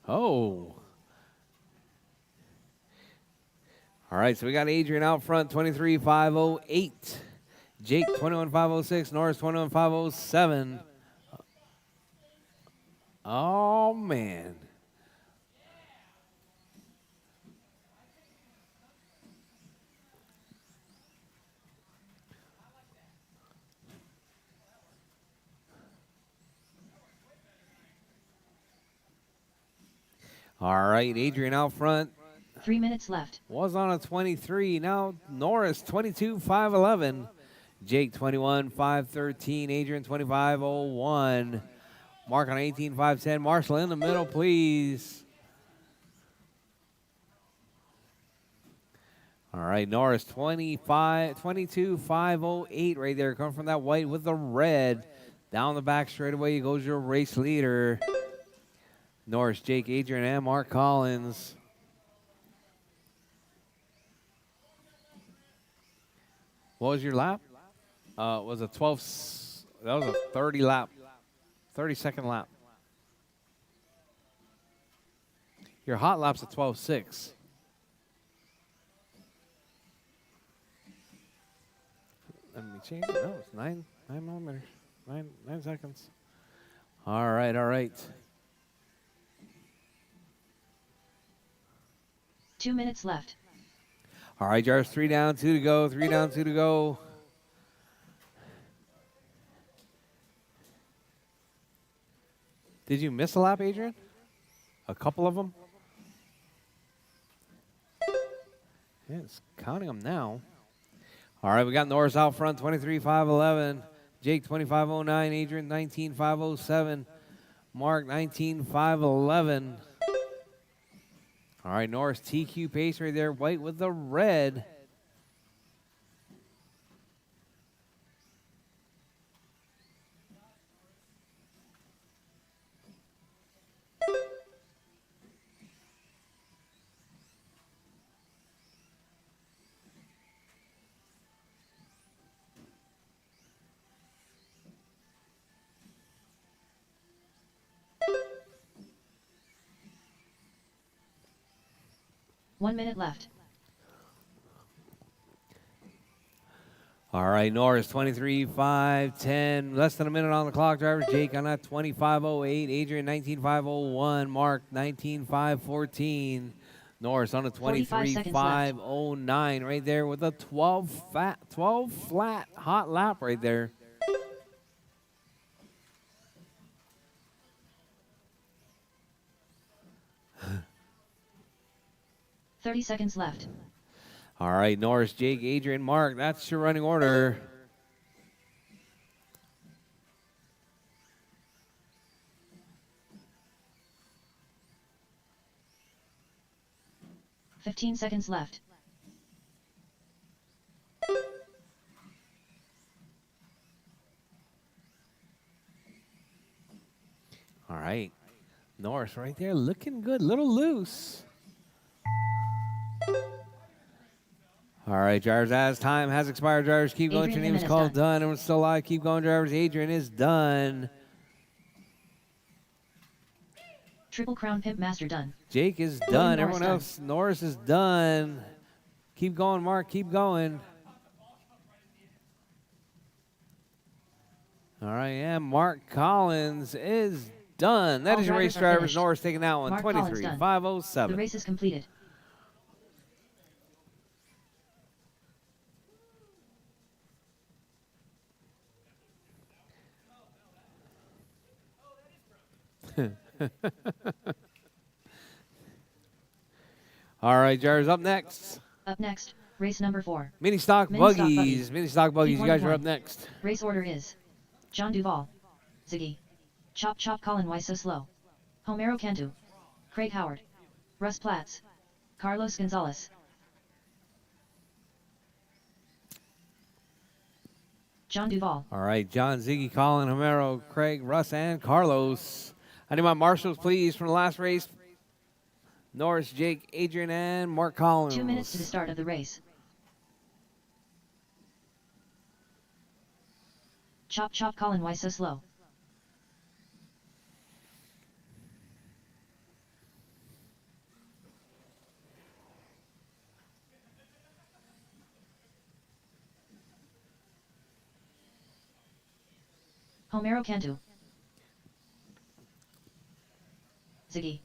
Oh. All right, so we got Adrian out front, 23.508. Jake 21.506, Norris 21.507. Oh, man. All right, Adrian out front. 3 minutes left. Was on a 23. Now Norris 22.511. Jake 21.513. Adrian 25.01. Mark on 18.510. Marshall in the middle, please. All right, Norris 22.508 right there. Coming from that white with the red. Down the back straightaway goes your race leader. Norris, Jake, Adrian, and Mark Collins. What was your lap? Was a 12. That was a 30 lap, 30-second lap. Your hot lap's a 12.6. Let me change it. No, it's 9 millimeters, 9 seconds. All right, all right. 2 minutes left. All right, Jarvis, 3 down, 2 to go. 3 down, 2 to go. Did you miss a lap, Adrian? A couple of them? Yeah, it's counting them now. All right, we got Norris out front, 23.511. Jake, 25.09. Adrian, 19.507. Mark, 19.511. All right, Norris, TQ pace right there. White with the red. One minute left. All right, Norris, 23.510. Less than a minute on the clock, drivers. Jake on that 25.08. Adrian, 19.501. Mark, 19.514. Norris on a 23.509 right there with a 12 flat hot lap right there. Thirty seconds left. All right, Norris, Jake, Adrian, Mark. That's your running order. $15 seconds left. All right. Norris right there looking good. Little loose. All right, drivers, as time has expired, drivers, keep going. Your Adrian name is Jimenez called done. done. Everyone's still alive. Keep going, drivers. Adrian is done. Triple Crown Pimp Master done. Jake is William done. Norris Everyone done. else, Norris is done. Keep going, Mark. Keep going. All right, and Mark Collins is done. That All is your race, drivers are drivers. finished. Norris taking that one. Mark Collins done. 23.507. The race is completed. All right, drivers, up next. Up next, race number 4. Mini stock Mini stock buggies. buggies. Mini stock buggies. You Keep guys one are and up one. next. Race order is John Duvall, Ziggy, Chop Chop Colin Why So Slow, Homero Cantu, Craig Howard, Russ Platts, Carlos Gonzalez. John Duvall. All right, John, Ziggy, Colin, Homero, Craig, Russ, and Carlos. I need my marshals, please, from the last race. Norris, Jake, Adrian, and Mark Collins. 2 minutes to the start of the race. Chop Chop Colin Why So Slow. Homero Cantu. Ziggy.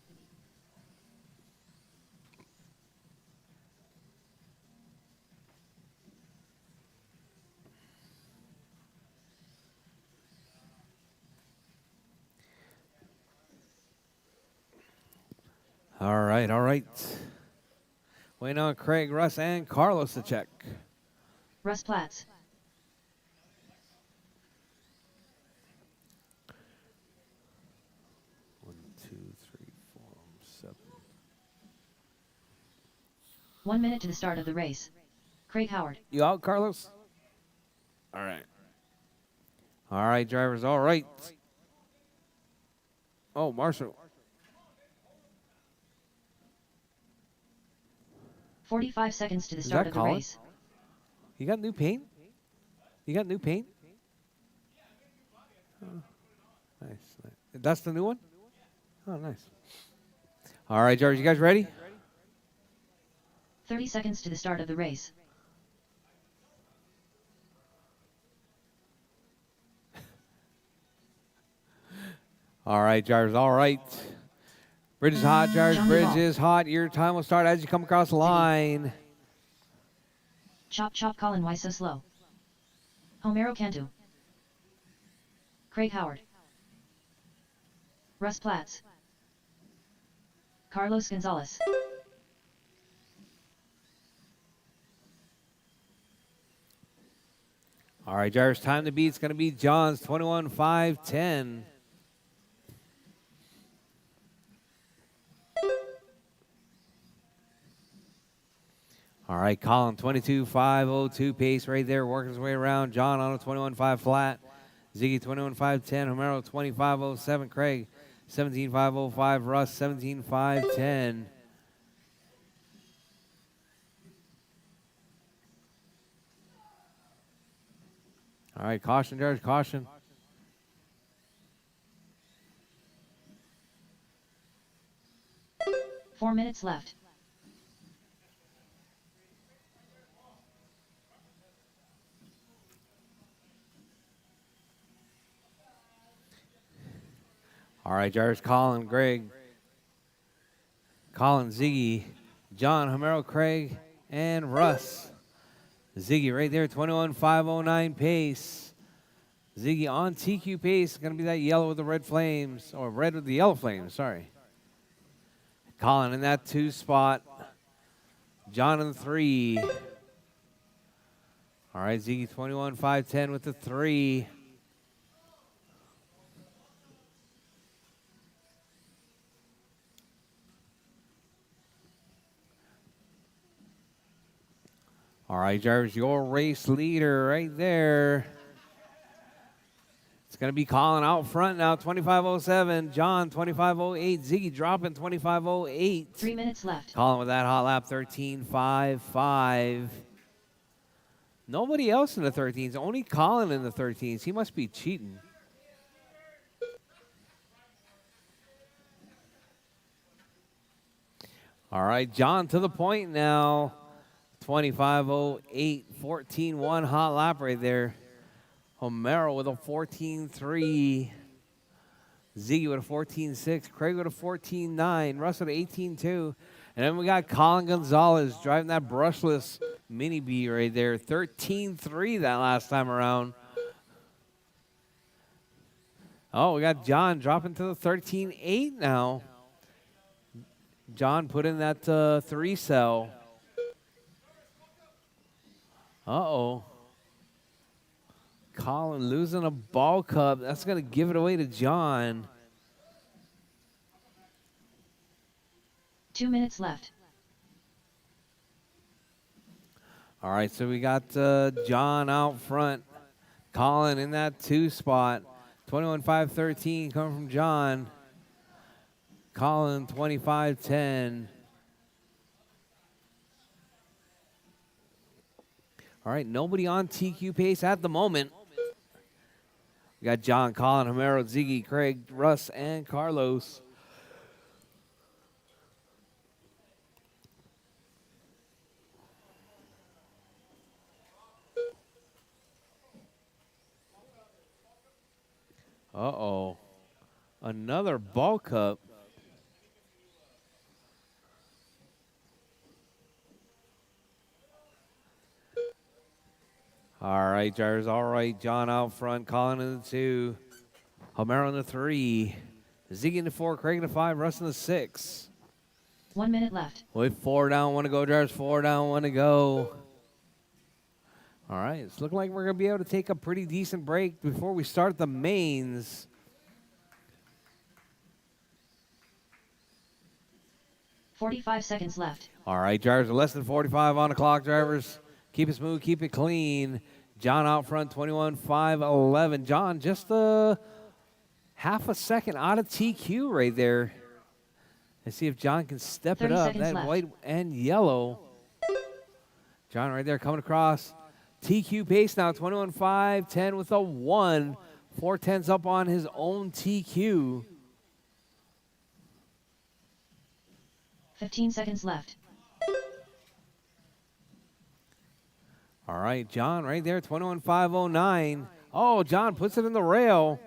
All right, all right. Waiting on Craig, Russ, and Carlos to check. Russ Platts. One, two, three, four, 7. 1 minute to the start of the race. Craig Howard. You out, Carlos? All right. All right, drivers, all right. Oh, Marshall. 45 seconds to the Is start that of the Colin? race. You got new paint? You got new paint? Oh, nice. That's the new one? Oh, nice. All right, George, you guys ready? 30 seconds to the start of the race. All right, drivers, all right. Bridge is hot, drivers. John Bridge Duvall. is hot. Your time will start as you come across the line. Chop chop Colin, why so slow? Homero Cantu. Craig Howard. Russ Platts. Carlos Gonzalez. All right, drivers, time to beat. It's going to be John's 21-5-10. All right, Colin, 22-5-02 pace right there, working his way around. John on a 21-5 flat. Ziggy, 21-5-10. Homero, 25-07. Craig, 17-5-05. Russ, 17-5-10. All right, caution, drivers, caution. Four minutes left. All right, drivers, Colin, Greg, Colin, Ziggy, John, Homero, Craig, and Russ. Ziggy right there, 21-5-09 pace. Ziggy on TQ pace. Going to be that yellow with the red flames, or red with the yellow flames, sorry. Colin in that 2 spot. John in the 3. All right, Ziggy 21-5-10 with the 3. All right, drivers, your race leader right there. It's going to be Colin out front now, 25-07. John, 25-08. Ziggy dropping 25-08. 3 minutes left. Colin with that hot lap, 13-5-5. Nobody else in the 13s, only Colin in the 13s. He must be cheating. All right, John to the point now. 25-08, 14-1 hot lap right there. Homero with a 14-3. Ziggy with a 14-6. Craig with a 14-9. Russ with an 18-2. And then we got Colin Gonzalez driving that brushless Mini B right there. 13-3 that last time around. Oh, we got John dropping to the 13-8 now. John put in that 3 cell. Uh-oh. Colin losing a ball cup. That's going to give it away to John. 2 minutes left. All right, so we got John out front. Colin in that 2 spot. 21-5-13 coming from John. Colin 25-10. All right, nobody on TQ pace at the moment. We got John, Colin, Homero, Ziggy, Craig, Russ, and Carlos. Uh-oh. Another ball cup. All right, drivers. All right, John out front, Colin in the 2. Homero in the 3. Ziggy in the 4, Craig in the 5, Russ in the 6. 1 minute left. With 4 down, 1 to go, drivers. 4 down, 1 to go. All right, it's looking like we're going to be able to take a pretty decent break before we start the mains. 45 seconds left. All right, drivers, less than 45 on the clock, drivers. Keep it smooth, keep it clean. John out front, 21-5-11. John, just half a second out of TQ right there. Let's see if John can step it 30 up. seconds That left. white and yellow. John right there coming across. TQ pace now, 21-5-10 with a 1. 4-10s up on his own TQ. 15 seconds left. All right, John right there, 21-5-09. Oh, John puts it in the rail.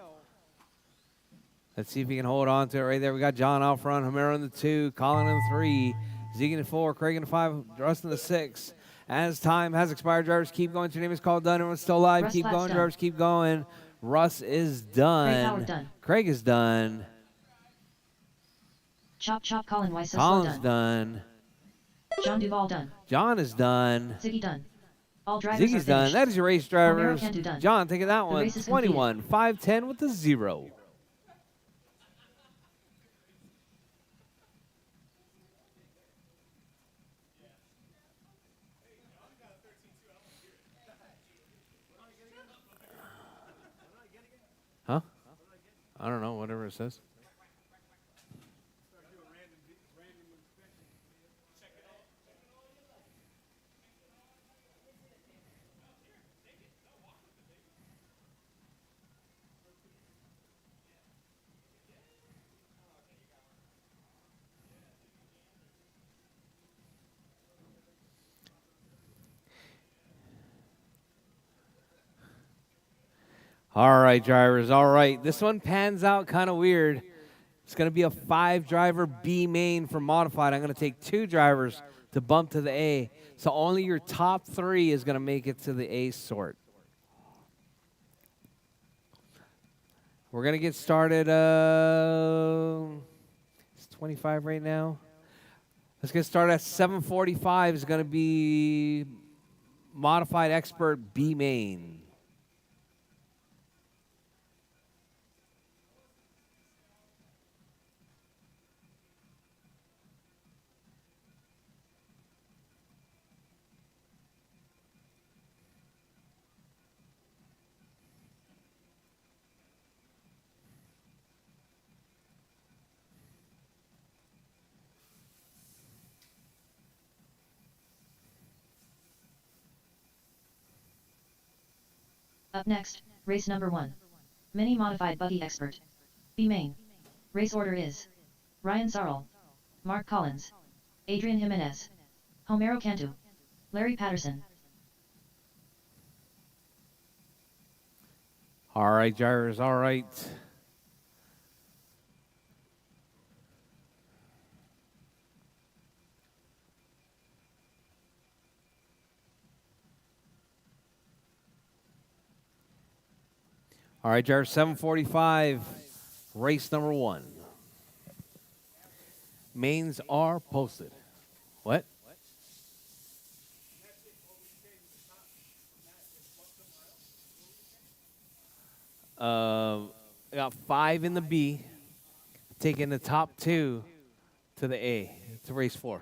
Let's see if he can hold on to it right there. We got John out front, Homero in the 2, Colin in the 3, Zeke in the 4, Craig in the 5, Russ in the 6. As time has expired, drivers keep going. Your name is called done. Everyone's still alive. Russ Keep Platt's going, done. drivers. Keep going. Russ is done. Craig Howard done. Craig is done. Chop chop Colin Weiss Colin's done. done. John Duvall done. John is done. Ziggy done. All drivers Ziggy's are done. finished. That is your race, drivers. Cantu done. John, taking that The one. race is completed. 21-5-10 with the 0. Huh? I don't know, whatever it says. All right, drivers. All right. This one pans out kind of weird. It's going to be a 5-driver B main for modified. I'm going to take 2 drivers to bump to the A. So only your top 3 is going to make it to the A sort. We're going to get started. It's 25 right now. Let's get started at 7:45. Is going to be modified expert B main. Up next, race number 1. Mini Modified Buggy Expert. B main. Race order is Ryan Sarl, Mark Collins, Adrian Jimenez, Homero Cantu, Larry Patterson. All right, drivers. All right. All right, drivers. 7:45. Race number 1. Mains are posted. What? I got 5 in the B, taking the top 2 to the A. To race 4.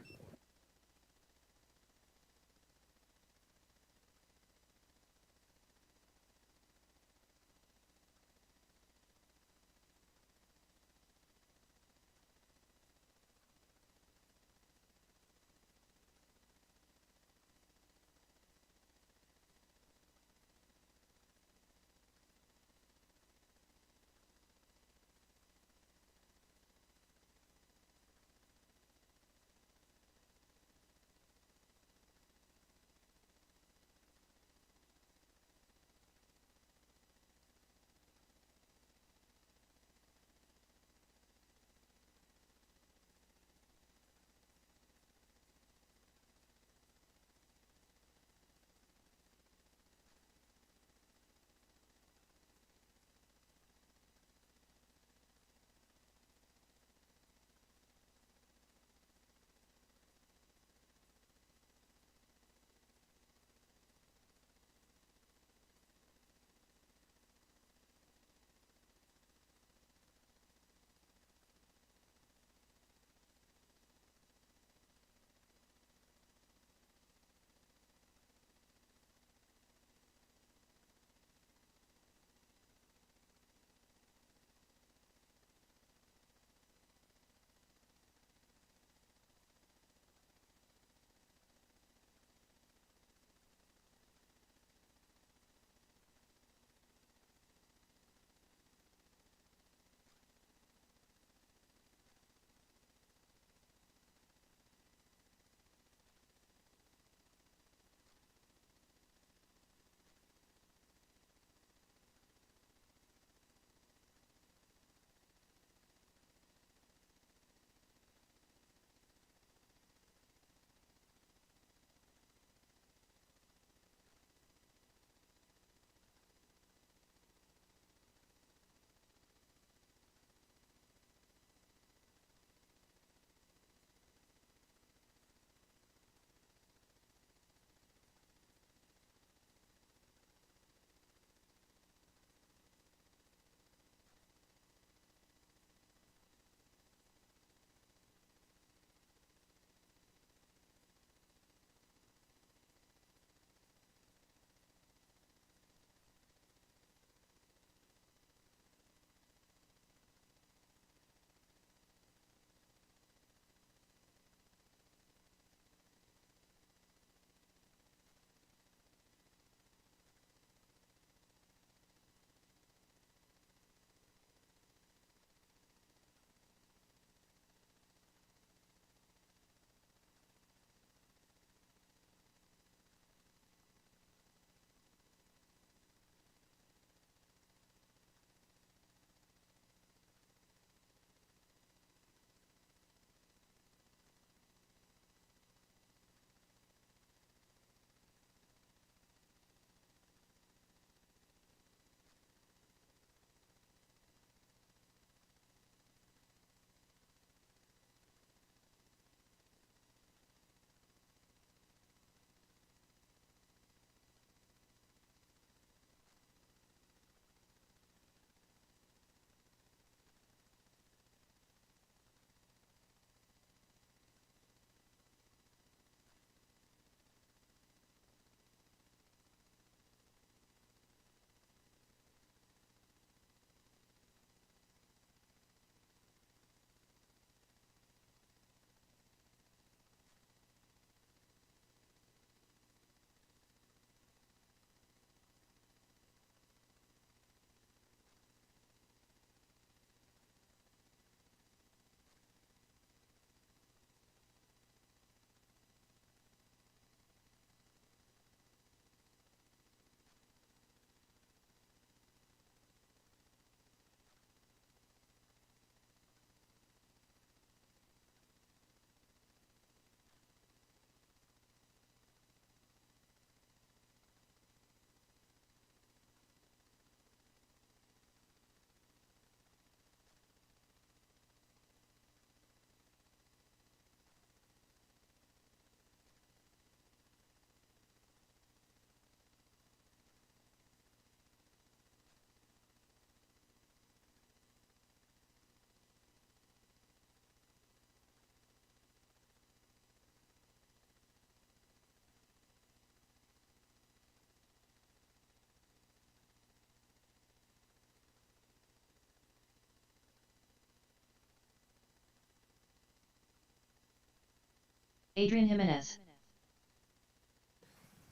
Adrian Jimenez.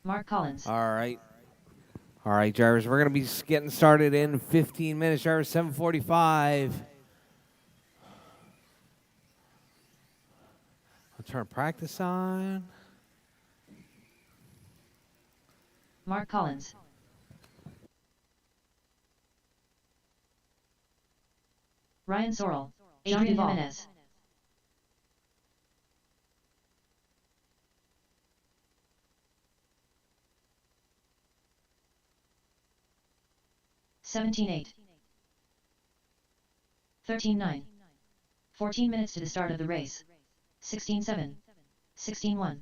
Mark Collins. All right. All right, drivers, we're going to be getting started in 15 minutes. Drivers, 7:45. I'll turn practice on. Mark Collins. Ryan Sorrell. Adrian Jimenez. (17:8). 13:9. 14 minutes to the start of the race. 16:7. 16:1.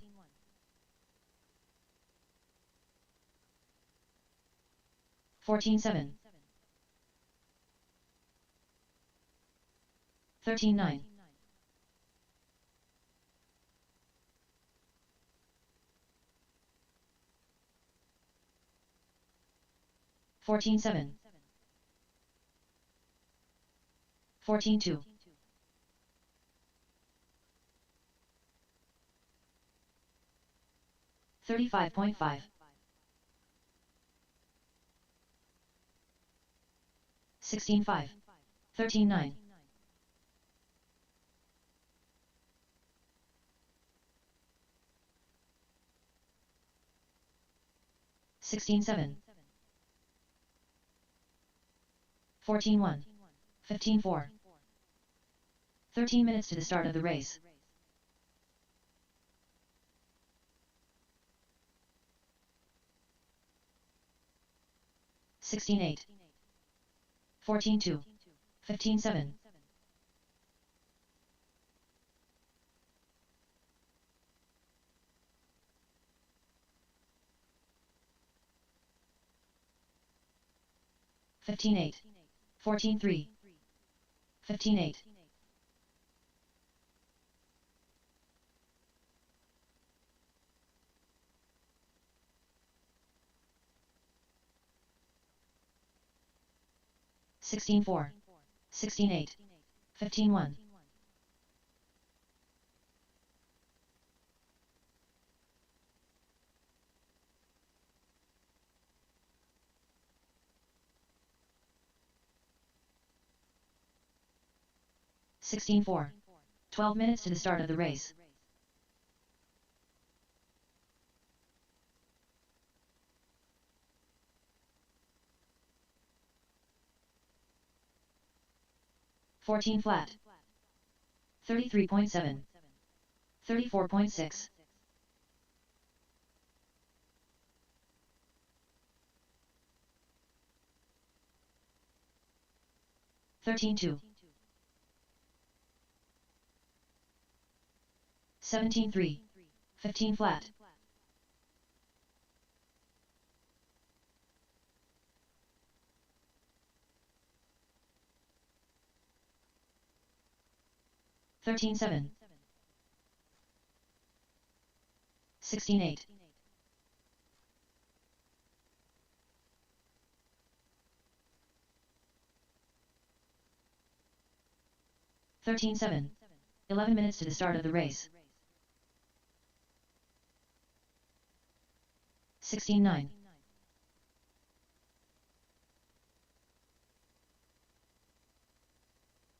14:7. 13:9. 14:7. 14:2. 35.5. 16:5. 13:9. 16:7. 14:1. 15:4. 13 minutes to the start of the race. 16:8. 14:2. 15:7. 15:8. 14:3. 15:8. 16:4. 16:8. 15:1. 16:4. 12 minutes to the start of the race. 14 flat. 33.7. 34.6. 13:2. 17:3. 15 flat. 13:7. 16:8. 13:7. 11 minutes to the start of the race. 16:9.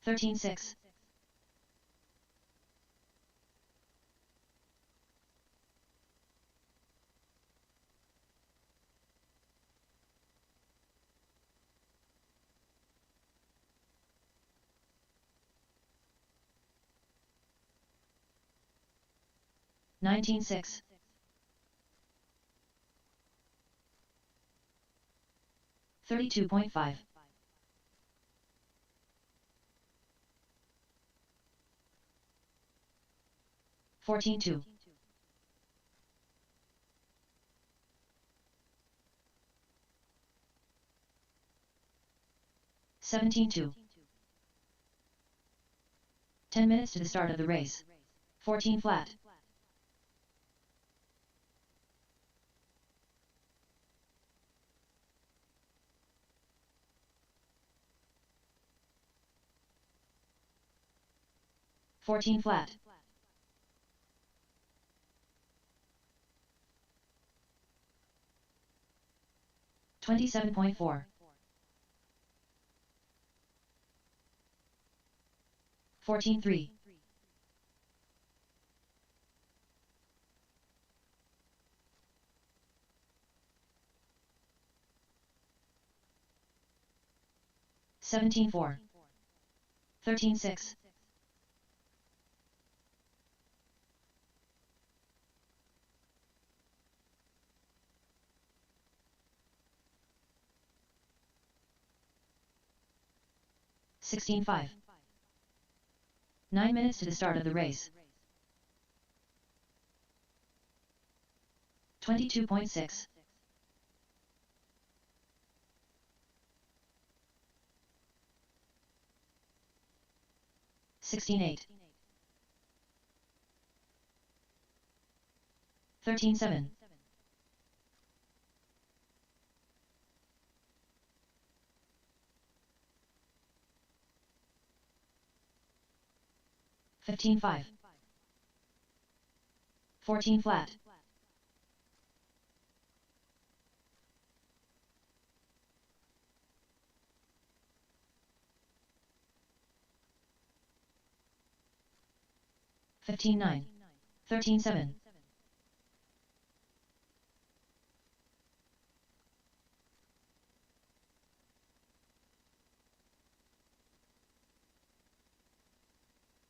13:6. 19:6. 32.5. 14:2. 17:2. 10 minutes to the start of the race. 14 flat. 14 flat. 27.4. 14.3. 17.4. 13.6. 16.5. 9 minutes to the start of the race. 22.6. 16.8. 13.7. 15.5. 14 flat. 15.9. 13.7.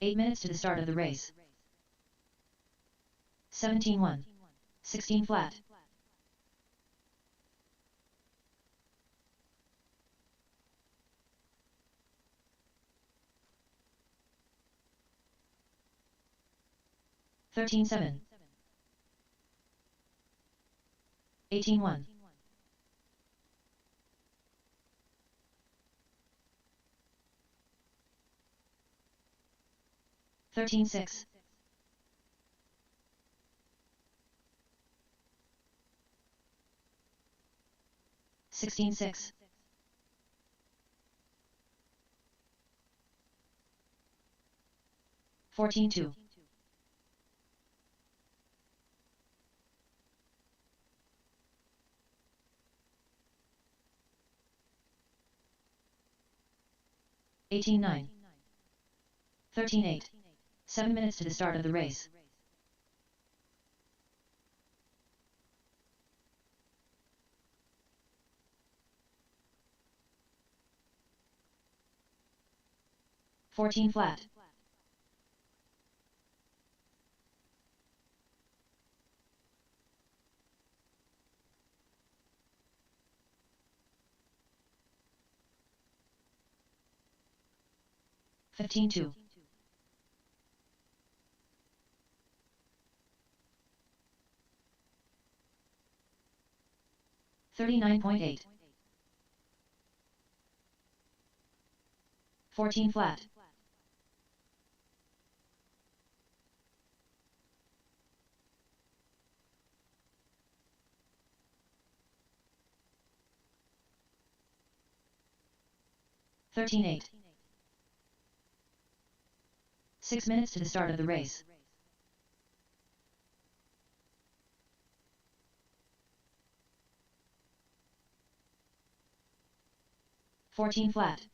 8 minutes to the start of the race. 17.1. 16 flat. 13.7. 18.1. 13.6. 16.6. 14.2. 18.9. 13.8. 7 minutes to the start of the race. 14 flat. 15.2. 39.8. 14 flat. 13.8. 6 minutes to the start of the race. 14 flat.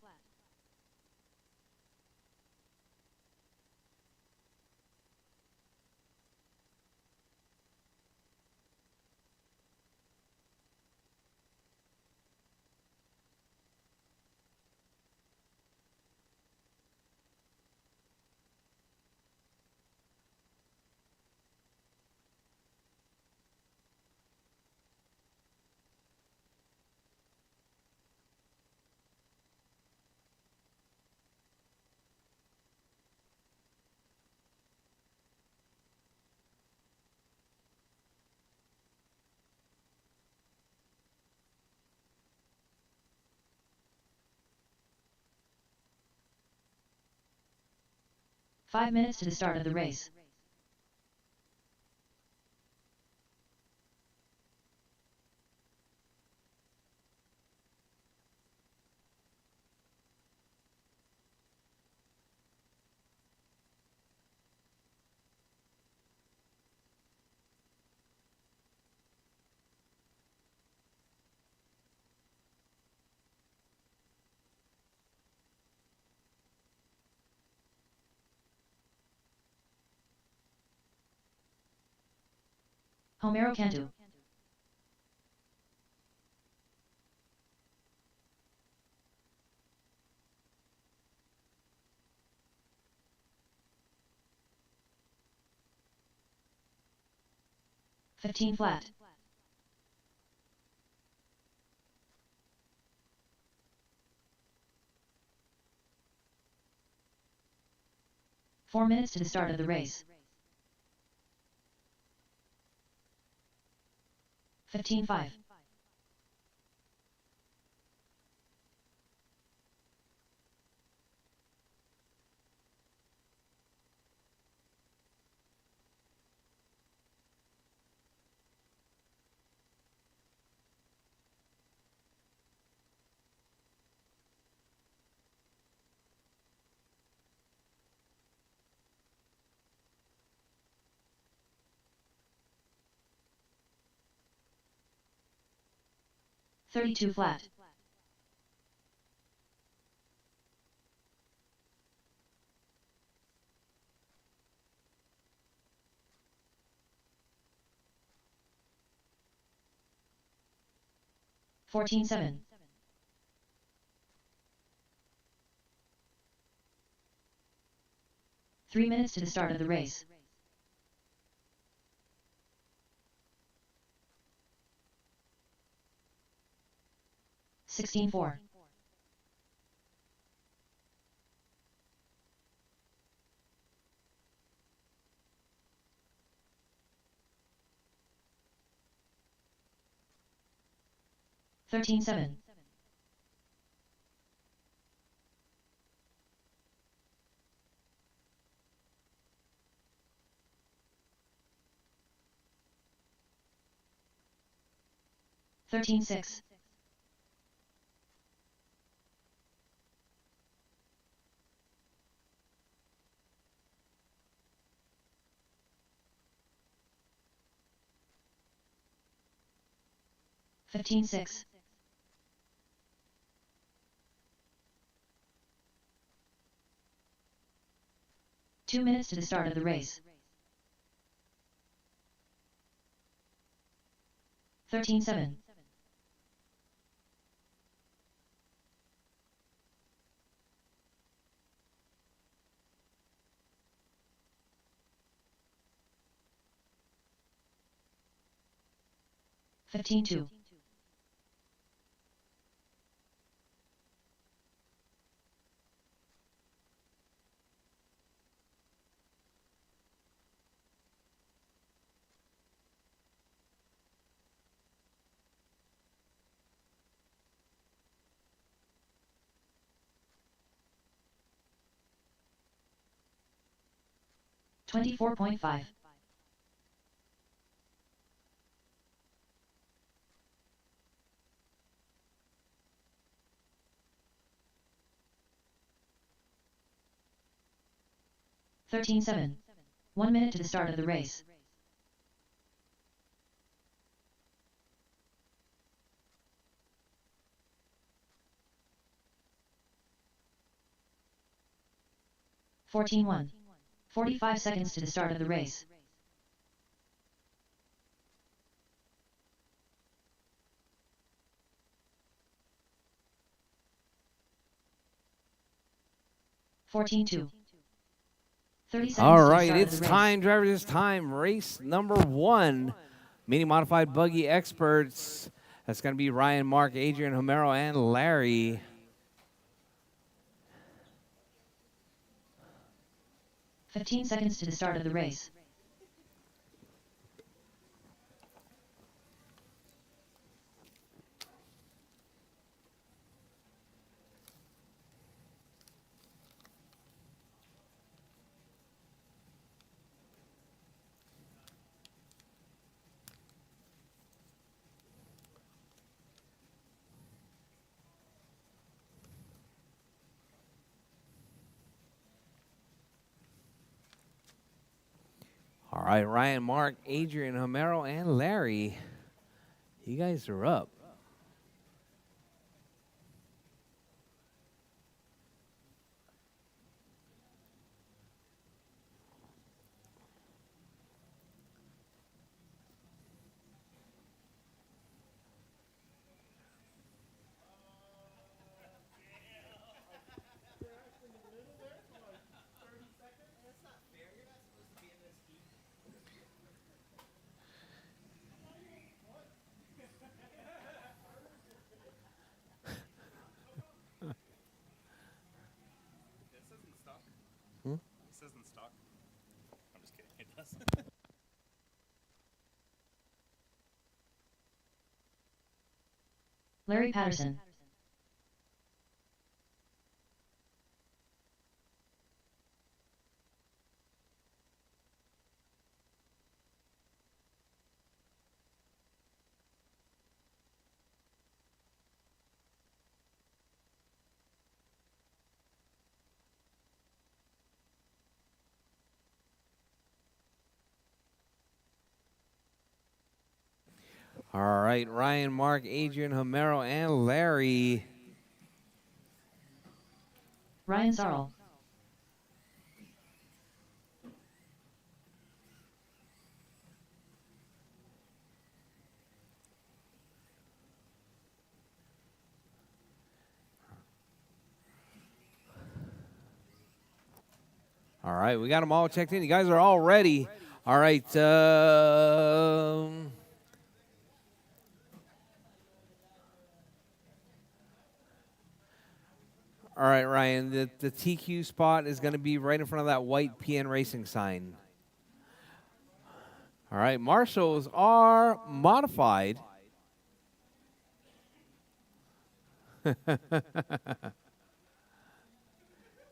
5 minutes to the start of the race. Homero Cantu. Fifteen flat. 4 minutes to the start of the race. 15-5. 32 flat. 14-7. 3 minutes to the start of the race. 16-4. 13-7. 13-6. 15-6. 2 minutes to the start of the race. 13-7. 15-2. 24.5. 13-7. 1 minute to the start of the race. 14-1. 45 seconds to the start of the race. 14-2. 30 seconds All to the right, start of it's the race. time, drivers. It's time. Race number 1. Mini Modified Buggy Experts. That's going to be Ryan, Mark, Adrian, Homero, and Larry. "15 seconds to the start of the race. All right, Ryan, Mark, Adrian, Homero, and Larry. You guys are up. Larry Patterson. All right, Ryan, Mark, Adrian, Homero, and Larry. Ryan Sarl. All right, we got them all checked in. You guys are all ready. All right. All right, Ryan. The TQ spot is going to be right in front of that white PN Racing sign. All right, marshals are modified.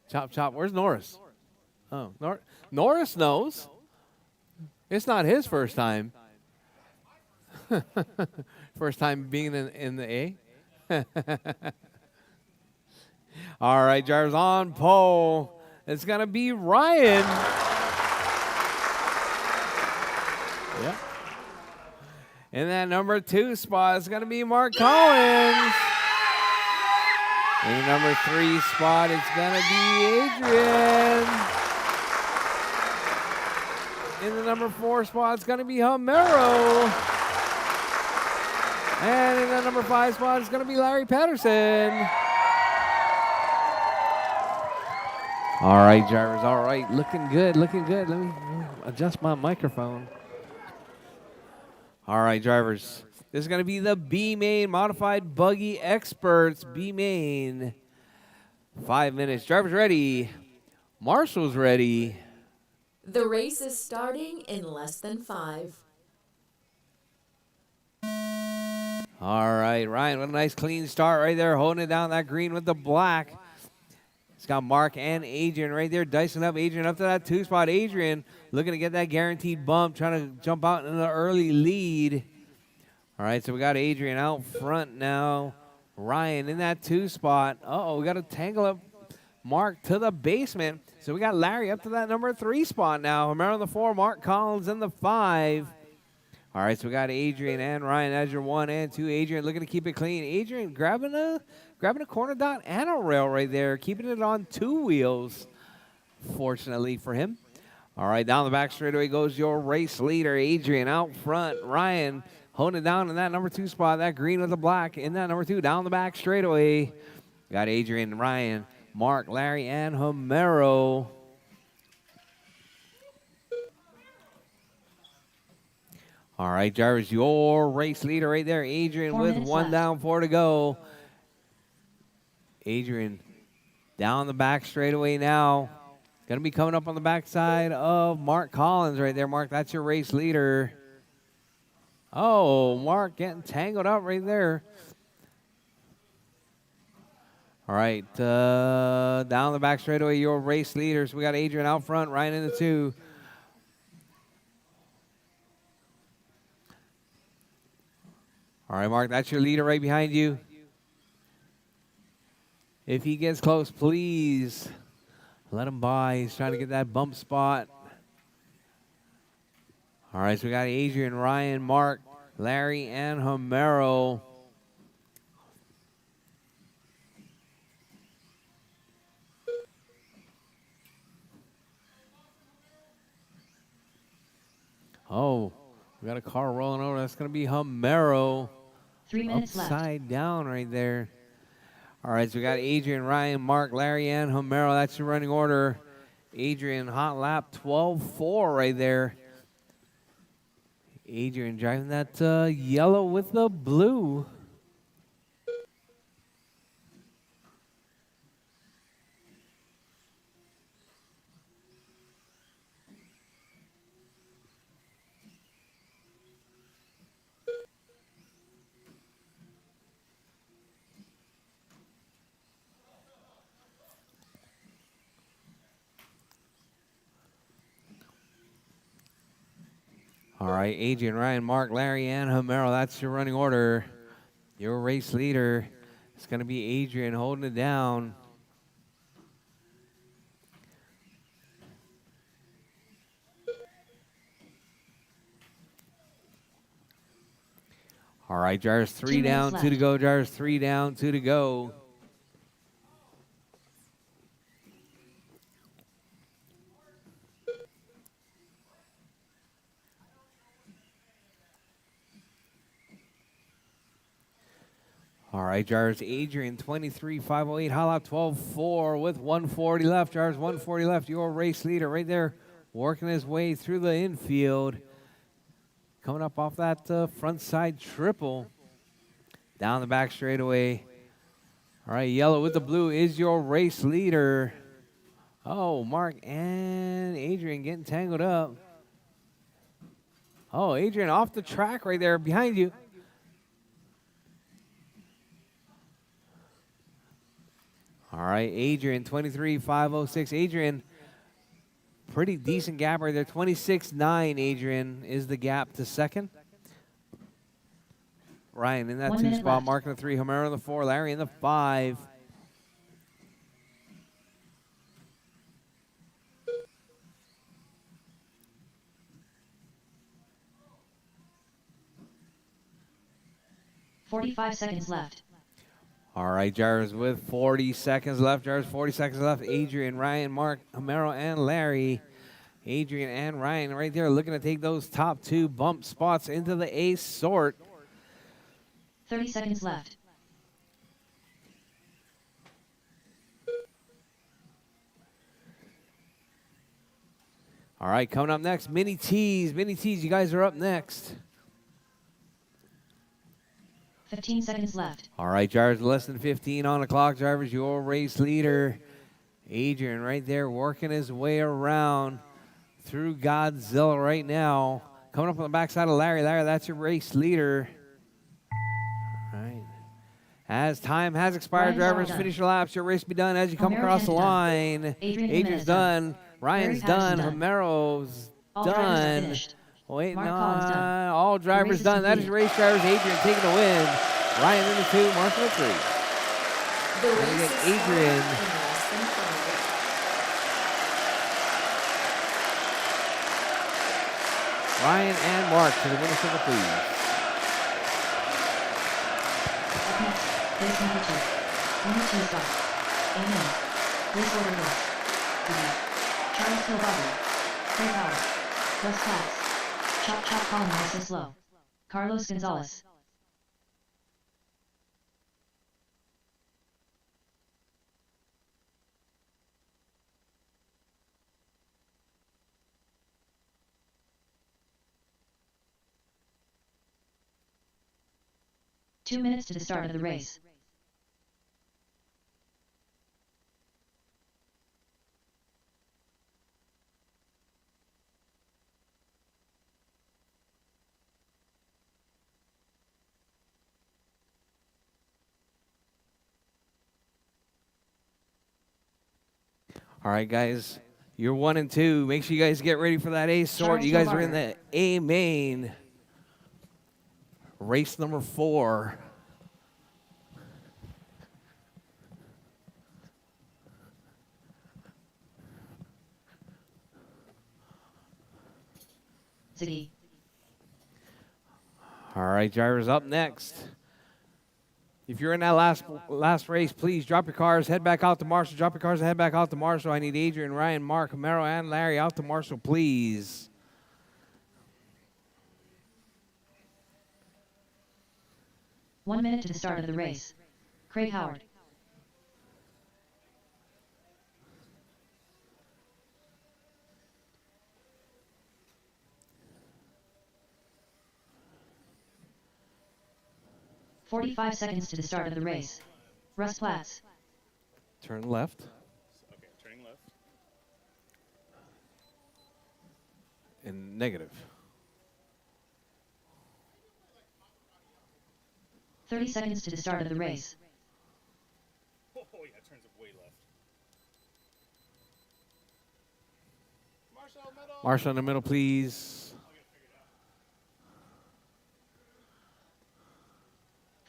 Chop, chop. Where's Norris? Oh, Norris knows. It's not his first time. First time being in the A. All right, drivers on pole. It's going to be Ryan. Yep. In that number 2 spot, it's going to be Mark Collins. In the number 3 spot, it's going to be Adrian. In the number 4 spot, it's going to be Homero. And in the number 5 spot, it's going to be Larry Patterson. All right, drivers. All right, looking good, looking good. Let me adjust my microphone. All right, drivers. This is going to be the B-Main Modified Buggy Experts. B-Main. 5 minutes. Drivers ready. Marshall's ready. The race is starting in less than 5. All right, Ryan, what a nice clean start right there, holding it down that green with the black. It's got Mark and Adrian right there, dicing up Adrian up to that 2 spot. Adrian looking to get that guaranteed bump, trying to jump out in the early lead. All right, so we got Adrian out front now. Ryan in that 2 spot. Uh-oh, we got to tangle up Mark to the basement. So we got Larry up to that number 3 spot now. Homero in the 4, Mark Collins in the 5. All right, so we got Adrian and Ryan as your 1 and 2. Adrian looking to keep it clean. Adrian grabbing a corner dot and a rail right there, keeping it on 2 wheels, fortunately for him. All right, down the back straightaway goes your race leader, Adrian, out front. Ryan holding it down in that number 2 spot, that green with the black in that number 2, down the back straightaway. Got Adrian, Ryan, Mark, Larry, and Homero. All right, drivers, your race leader right there, Adrian, 4 with minutes 1 left. down, 4 to go. Adrian down the back straightaway now. Going to be coming up on the backside of Mark Collins right there. Mark, that's your race leader. Oh, Mark getting tangled up right there. All right, down the back straightaway, your race leaders. We got Adrian out front, Ryan in the 2. All right, Mark, that's your leader right behind you. If he gets close, please let him by. He's trying to get that bump spot. All right, so we got Adrian, Ryan, Mark, Larry, and Homero. Oh, we got a car rolling over. That's going to be Homero. 3 minutes left. Upside down right there. All right, so we got Adrian, Ryan, Mark, Larry, and Homero. That's your running order. Adrian, hot lap 12-4 right there. Adrian driving that yellow with the blue. All right, Adrian, Ryan, Mark, Larry, and Homero. That's your running order. Your race leader is going to be Adrian holding it down. All right, Jars, 3 2 minutes down, 2 to left. go. Jars, 3 down, 2 to go. All right, Jars, Adrian, 23.508, Hollow 12.4 with 140 left. Jars, 140 left. Your race leader right there working his way through the infield. Coming up off that front side triple. Down the back straightaway. All right, yellow with the blue is your race leader. Oh, Mark and Adrian getting tangled up. Oh, Adrian off the track right there behind you. All right, Adrian, 23.506. Adrian, pretty decent gap right there. 26.9, Adrian, is the gap to second. Ryan in that 1 2 minute spot, left. Mark in the 3, Homero in the 4, Larry in the 5. Forty-five seconds left. All right, Jars with 40 seconds left. Jars, 40 seconds left. Adrian, Ryan, Mark, Homero, and Larry. Adrian and Ryan right there looking to take those top 2 bump spots into the ace sort. 30 seconds left. All right, coming up next, Mini T's. Mini T's, you guys are up next. 15 seconds left. All right, Jars, less than 15 on the clock. Drivers, your race leader, Adrian, right there working his way around through Godzilla right now. Coming up on the backside of Larry. Larry, that's your race leader. All right. As time has expired, Ryan's drivers, done. finish your laps. Your race be done as you come Homero across the Kent's done. line. Adrian Adrian's Jimenez done. Ryan's Larry Patterson done. done. Homero's All drivers are done. finished. Waiting Mark Collins done. on all drivers race is done. That is completed. race drivers. Adrian taking the win. Ryan in the 2, Mark in the 3. The Look race at is Adrian. starting in less than 5. Ryan and Mark to the winner circle, please. Up next, race number 2. Only 2 stops. Amen. Race order is. Charles Kilbody. Craig Howard. Russ Platts. Chop Chop Colin Marcia Slow. Carlos Gonzalez. Two minutes to the start of the race. All right, guys. You're 1 and 2. Make sure you guys get ready for that A sort. Charles You guys are Kilbarger. in the A main. Race number 4. Ziggy. All right, drivers up next. If you're in that last race, please drop your cars, head back out to Marshall. Drop your cars and head back out to Marshall. I need Adrian, Ryan, Mark, Homero, and Larry out to Marshall, please. One minute to the start of the race. Craig Howard. "45 seconds to the start of the race. Russ Platts. Turn left. Okay, turning left. And negative. 30 seconds to the start of the race. Oh, yeah, turns it way left. Marshall in the middle, please.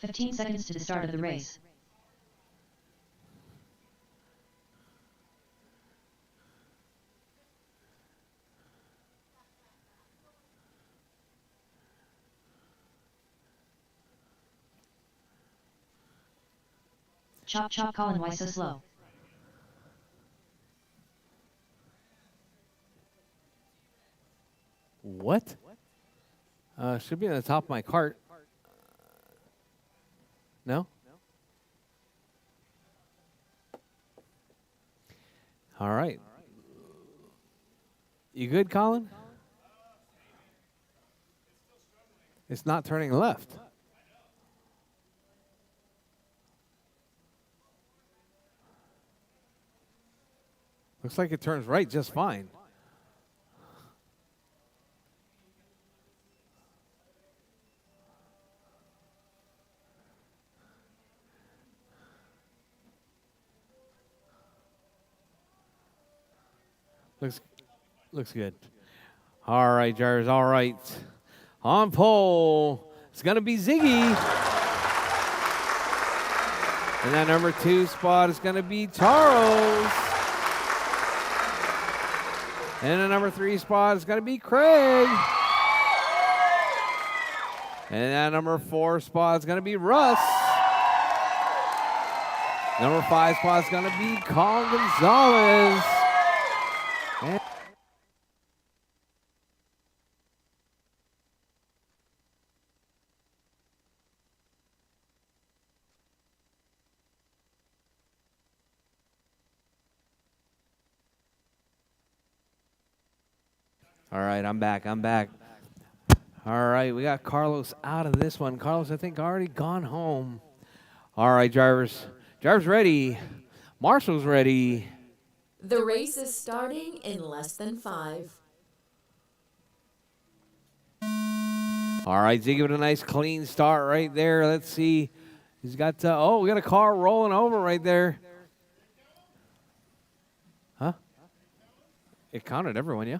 15 seconds to the start of the race. Chop chop Colin, why so slow? What? Should be on the top of my cart. No? All right. You good, Colin? It's not turning left. Looks like it turns right just fine. Looks good. All right, drivers. All right. On pole, it's going to be Ziggy. And that number 2 spot is going to be Charles. And the number 3 spot is going to be Craig. And that number 4 spot is going to be Russ. Number 5 spot is going to be Colin Gonzalez. And all right, I'm back. All right, we got Carlos out of this one. Carlos, I think, already gone home. All right, drivers. Drivers ready. Marshall's ready. The race is starting in less than 5. All right, Ziggy with a nice clean start right there. Let's see. He's got, we got a car rolling over right there. Huh? It counted everyone, yeah?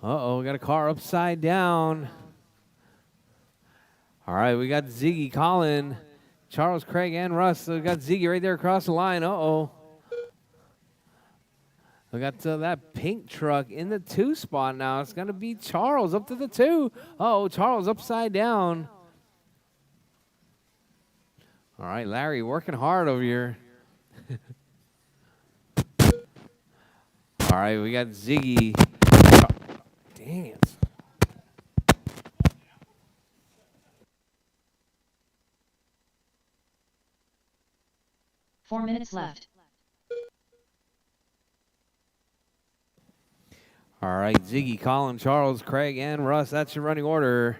Uh-oh, we got a car upside down. All right, we got Ziggy, Colin, Charles, Craig, and Russ. So we got Ziggy right there across the line. Uh-oh. We got that pink truck in the 2 spot now. It's going to be Charles up to the 2. Uh-oh, Charles upside down. All right, Larry working hard over here. All right, we got Ziggy. Dang it. Four minutes left. All right, Ziggy, Colin, Charles, Craig, and Russ. That's your running order.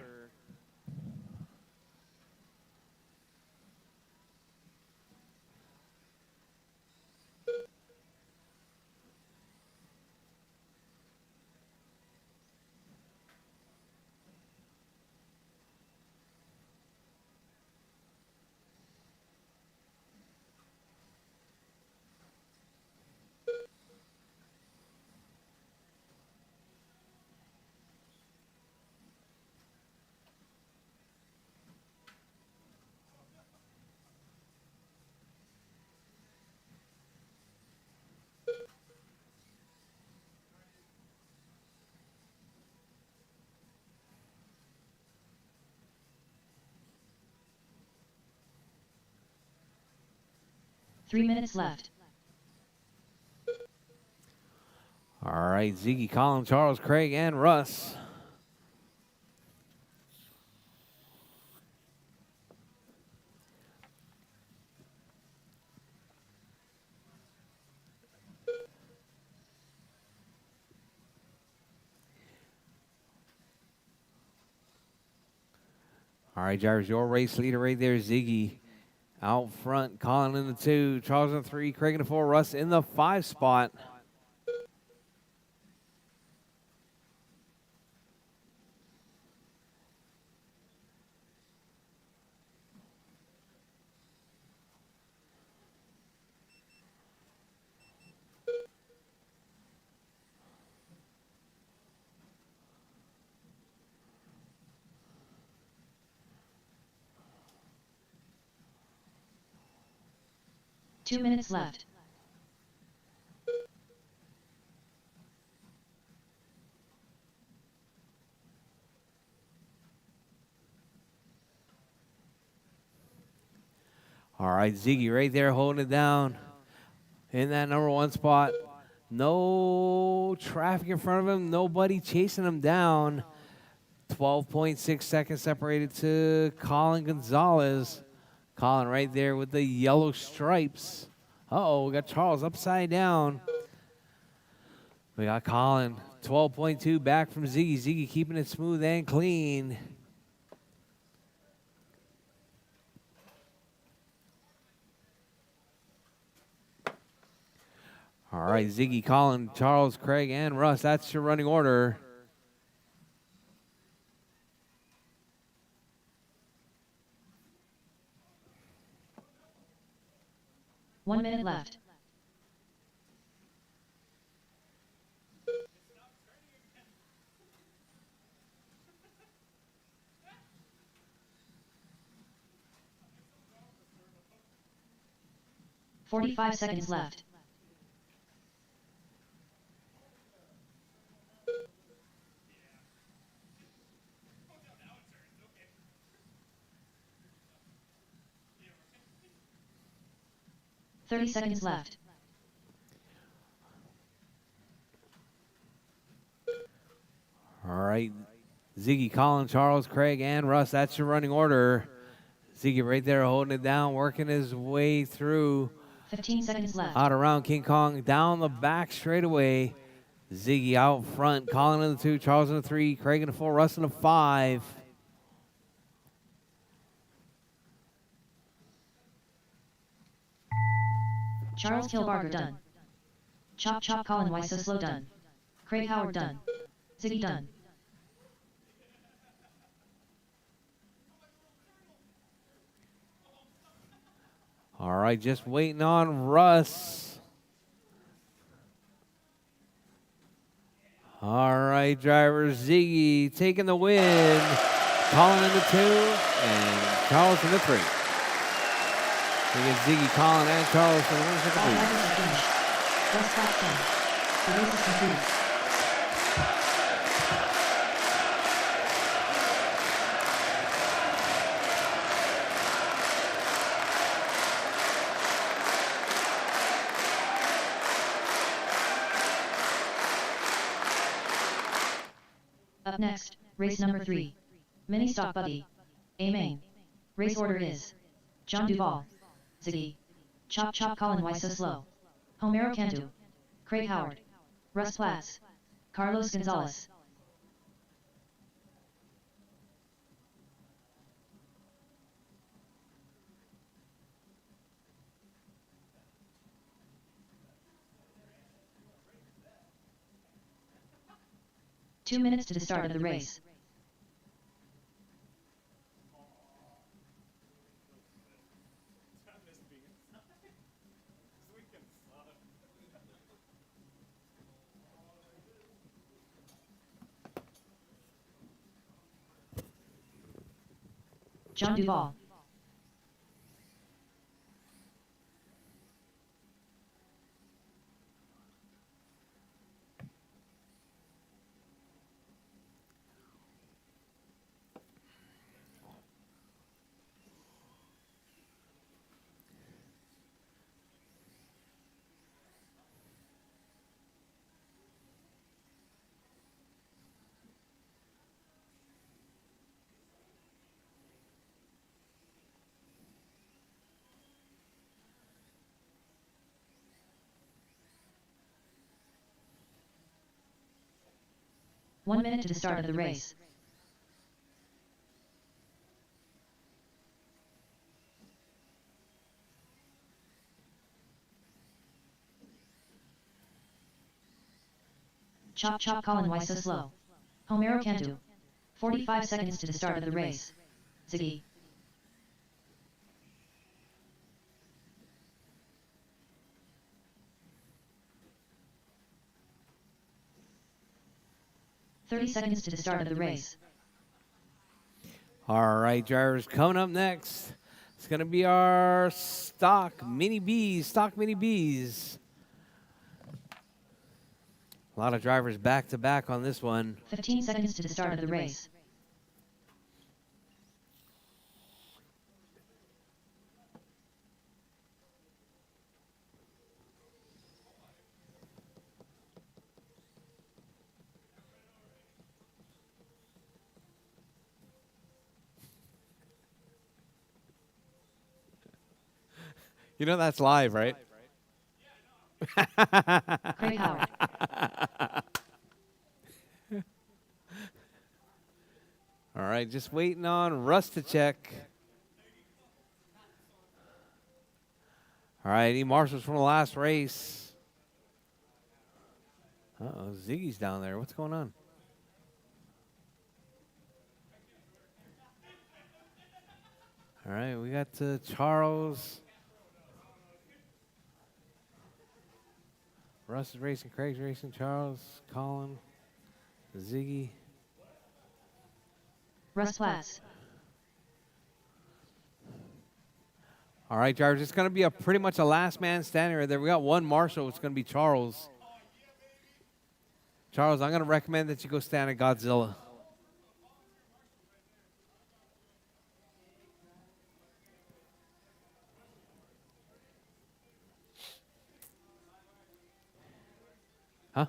Three minutes left. All right, Ziggy, Colin, Charles, Craig, and Russ. All right, drivers, your race leader right there, Ziggy. Out front, Colin in the 2, Charles in the 3, Craig in the 4, Russ in the 5 spot. 2 minutes left. All right, Ziggy right there holding it down in that number 1 spot. No traffic in front of him, nobody chasing him down. 12.6 seconds separated to Colin Gonzalez. Colin right there with the yellow stripes. Uh-oh, we got Charles upside down. We got Colin, 12.2 back from Ziggy. Ziggy keeping it smooth and clean. All right, Ziggy, Colin, Charles, Craig, and Russ. That's your running order. One minute left. "45 seconds left. "30 seconds left. All right, Ziggy, Colin, Charles, Craig, and Russ. That's your running order. Ziggy right there holding it down, working his way through. 15 seconds left. Out around King Kong, down the back straightaway. Ziggy out front, Colin in the 2, Charles in the 3, Craig in the 4, Russ in the 5. Charles Kilbarger done. Chop chop Colin why so slow done. Craig Howard done. Ziggy done. All right, just waiting on Russ. All right, driver Ziggy taking the win. Colin in the 2 and Charles in the 3. We get Ziggy, Colin, and Charles for the winners of the All league. drivers are finished. First class done. The race is complete. Up next, race number 3. Mini Stock Buggy. A main. Race order is John Duvall, Ziggy, Chop Chop Colin why so slow, Homero Cantu, Craig Howard, Russ Platts, Carlos Gonzalez. Two minutes to the start of the race. John Duvall. One minute to the start of the race. Chop chop Colin why so slow. Homero Cantu. 45 seconds to the start of the race. Ziggy. "30 seconds to the start of the race. All right, drivers, coming up next, It's going to be our stock mini Bs. A lot of drivers back to back on this one. 15 seconds to the start of the race. You know that's live, right? Craig Howard. All right, just waiting on Rchq. All right, any marshals from the last race? Uh-oh, Ziggy's down there. What's going on? All right, we got Charles. Russ is racing, Craig's racing, Charles, Colin, Ziggy. Russ Platts. All right, drivers, it's going to be pretty much a last man standing right there. We got one marshal. It's going to be Charles. Charles, I'm going to recommend that you go stand at Godzilla. Huh?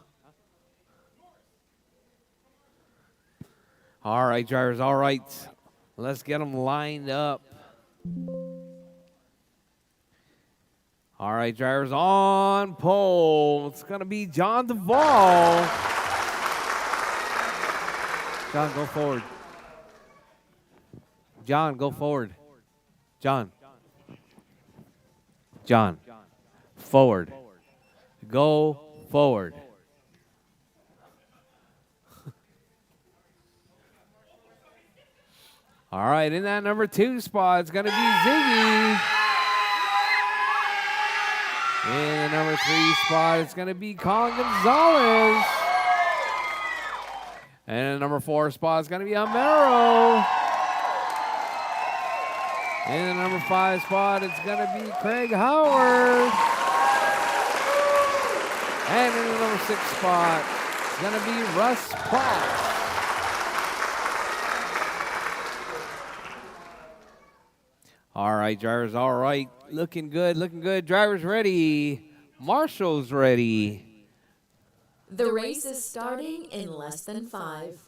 All right, drivers, all right. Let's get them lined up. All right, drivers on pole. It's going to be John Duvall. John, go forward. John, go forward. John. John. Forward. Go forward. All right, in that number 2 spot, it's going to be Ziggy. In the number 3 spot, it's going to be Colin Gonzalez. And in the number 4 spot, it's going to be Amaro. In the number 5 spot, it's going to be Craig Howard. And in the number 6 spot, it's going to be Russ Platt. All right, drivers, all right. Looking good, looking good. Drivers ready. Marshals ready. The race is starting in less than 5.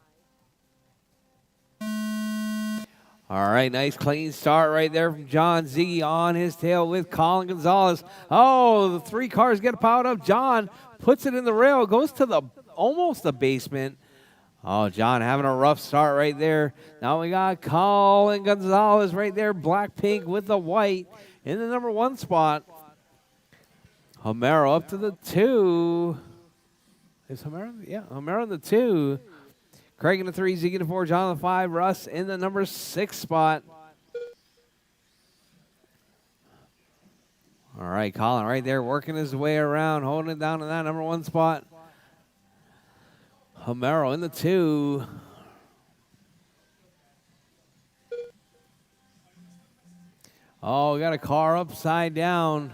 All right, nice clean start right there from John Ziggy on his tail with Colin Gonzalez. Oh, the 3 cars get piled up. John puts it in the rail, goes to the almost the basement. Oh, John having a rough start right there. Now we got Colin Gonzalez right there, black pink with the white in the number 1 spot. Homero up to the 2. Is Homero? Yeah, Homero in the 2. Craig in the 3, Ziggy in the 4, John in the 5, Russ in the number 6 spot. All right, Colin right there working his way around, holding it down in that number 1 spot. Homero in the 2. Oh, we got a car upside down.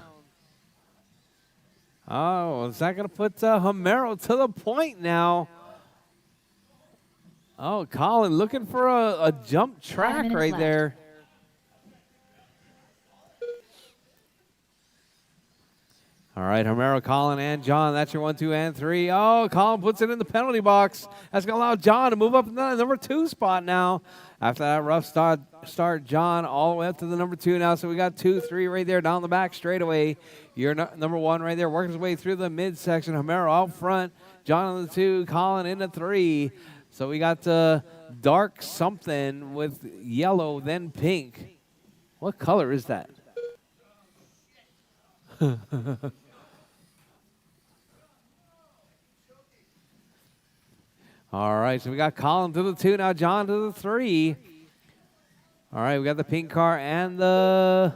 Oh, is that going to put Homero to the point now? Oh, Colin looking for a jump track right left. there. All right, Homero, Colin, and John. That's your 1, 2, and 3. Oh, Colin puts it in the penalty box. That's going to allow John to move up to the number 2 spot now. After that rough start, John all the way up to the number 2 now. So we got 2, 3 right there down the back straightaway. Your number 1 right there working his way through the midsection. Homero out front. John on the 2, Colin in the 3. So we got dark something with yellow, then pink. What color is that? All right, so we got Colin to the 2, now John to the 3. All right, we got the pink car and the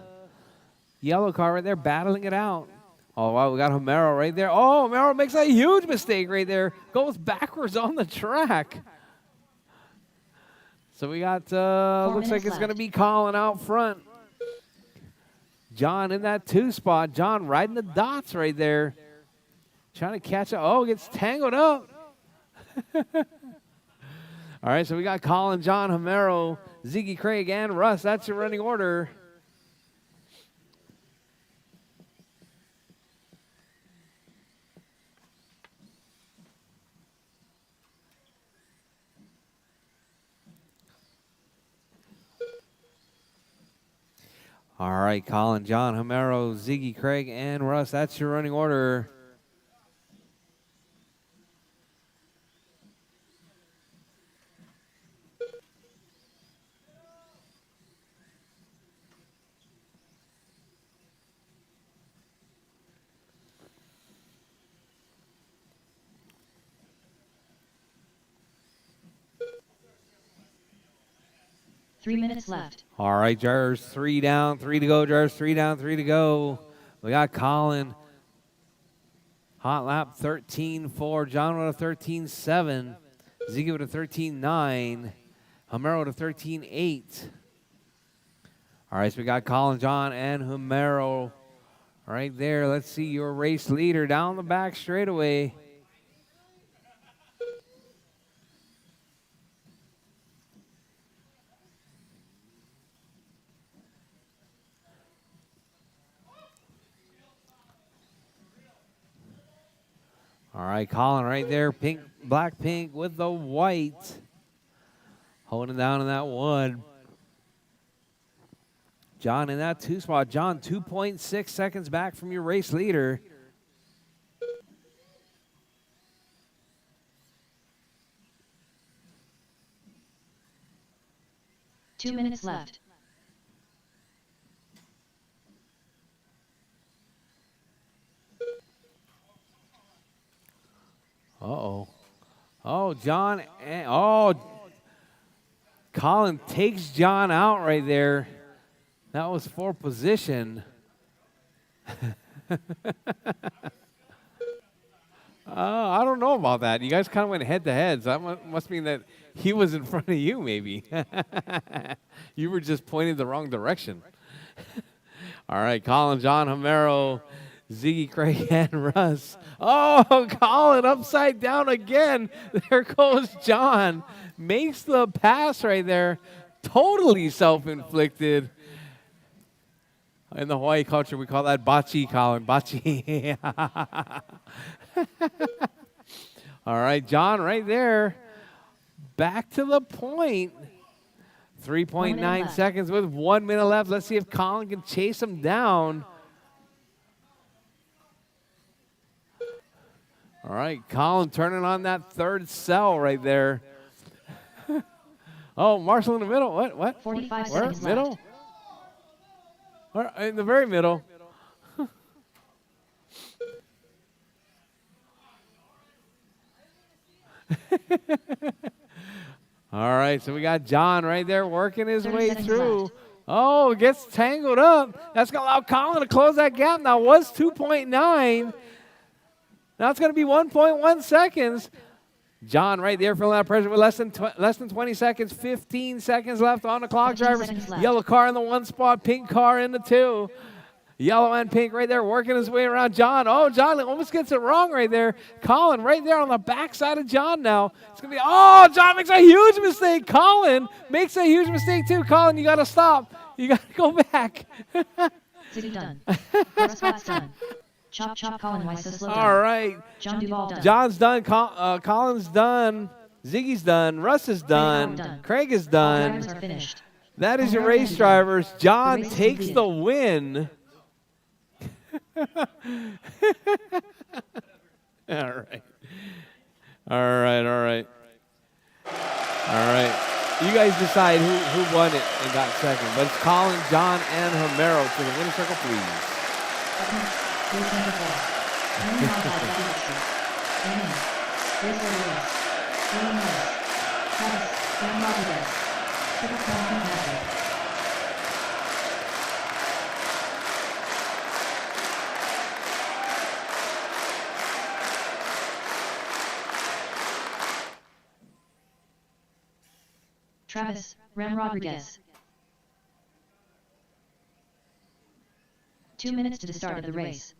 yellow car right there battling it out. Oh, wow, we got Homero right there. Oh, Homero makes a huge mistake right there. Goes backwards on the track. So we got, looks like it's going to be Colin out front. John in that 2 spot. John riding the dots right there. Trying to catch up. Oh, gets tangled up. All right, so we got Colin, John, Homero, Ziggy, Craig, and Russ. That's your running order. All right, Colin, John, Homero, Ziggy, Craig, and Russ. That's your running order. Three minutes left. All right, Jars, 3 down, 3 to go. Jars, 3 down, 3 to go. We got Colin. Hot lap 13.4. John with a 13.7. Ziggy with a 13.9. Homero with a 13.8. All right, so we got Colin, John, and Homero right there. Let's see your race leader down the back straightaway. All right, Colin right there, pink, black, pink with the white. Holding down in that 1. John in that 2 spot. John, 2.6 seconds back from your race leader. Two minutes left. Uh-oh. Oh, John. Oh, Colin takes John out right there. That was for position. I don't know about that. You guys kind of went head-to-head, so that must mean that he was in front of you, maybe. You were just pointing the wrong direction. All right, Colin, John, Homero, Ziggy, Craig, and Russ. Oh, Colin upside down again. There goes John. Makes the pass right there. Totally self-inflicted. In the Hawaii culture, we call that bachi, Colin. Bachi. All right, John right there. Back to the point. 3.9 seconds with 1 minute left. Let's see if Colin can chase him down. All right, Colin turning on that third cell right there. Oh, Marshall in the middle. What? 45 Where? seconds Middle? left. Where? In the very middle. All right, so we got John right there working his 30 way seconds through. left. Oh, gets tangled up. That's going to allow Colin to close that gap. Now it was 2.9. Now it's going to be 1.1 seconds. John right there feeling that pressure with less than 20 seconds. 15 seconds left on the clock, 15 drivers. seconds left. Yellow car in the 1 spot, pink car in the 2. Yellow and pink right there working his way around John. Oh, John almost gets it wrong right there. Colin right there on the backside of John now. It's going to be, oh, John makes a huge mistake. Colin makes a huge mistake too. Colin, you got to stop. You got to go back. Ziggy done. Russ Platt's done. Chop chop Colin Weiss slow down. All right. John Duval done. John's done. Colin's done. Ziggy's done. Russ is done. done. Craig is All done. drivers are finished. That is your Homero race Cantu. drivers. John The race is takes completed. the win. All right. You guys decide who won it and got second. But it's Colin, John, and Homero to the winner's circle, please. Up next, race number 4. Winning modified Becky Dixon. Amen. Race order is. William Harris. Travis. Sam Rodriguez. Triple Crown King Patrick. Travis, Ram Rodriguez. 2 minutes to the start of the race.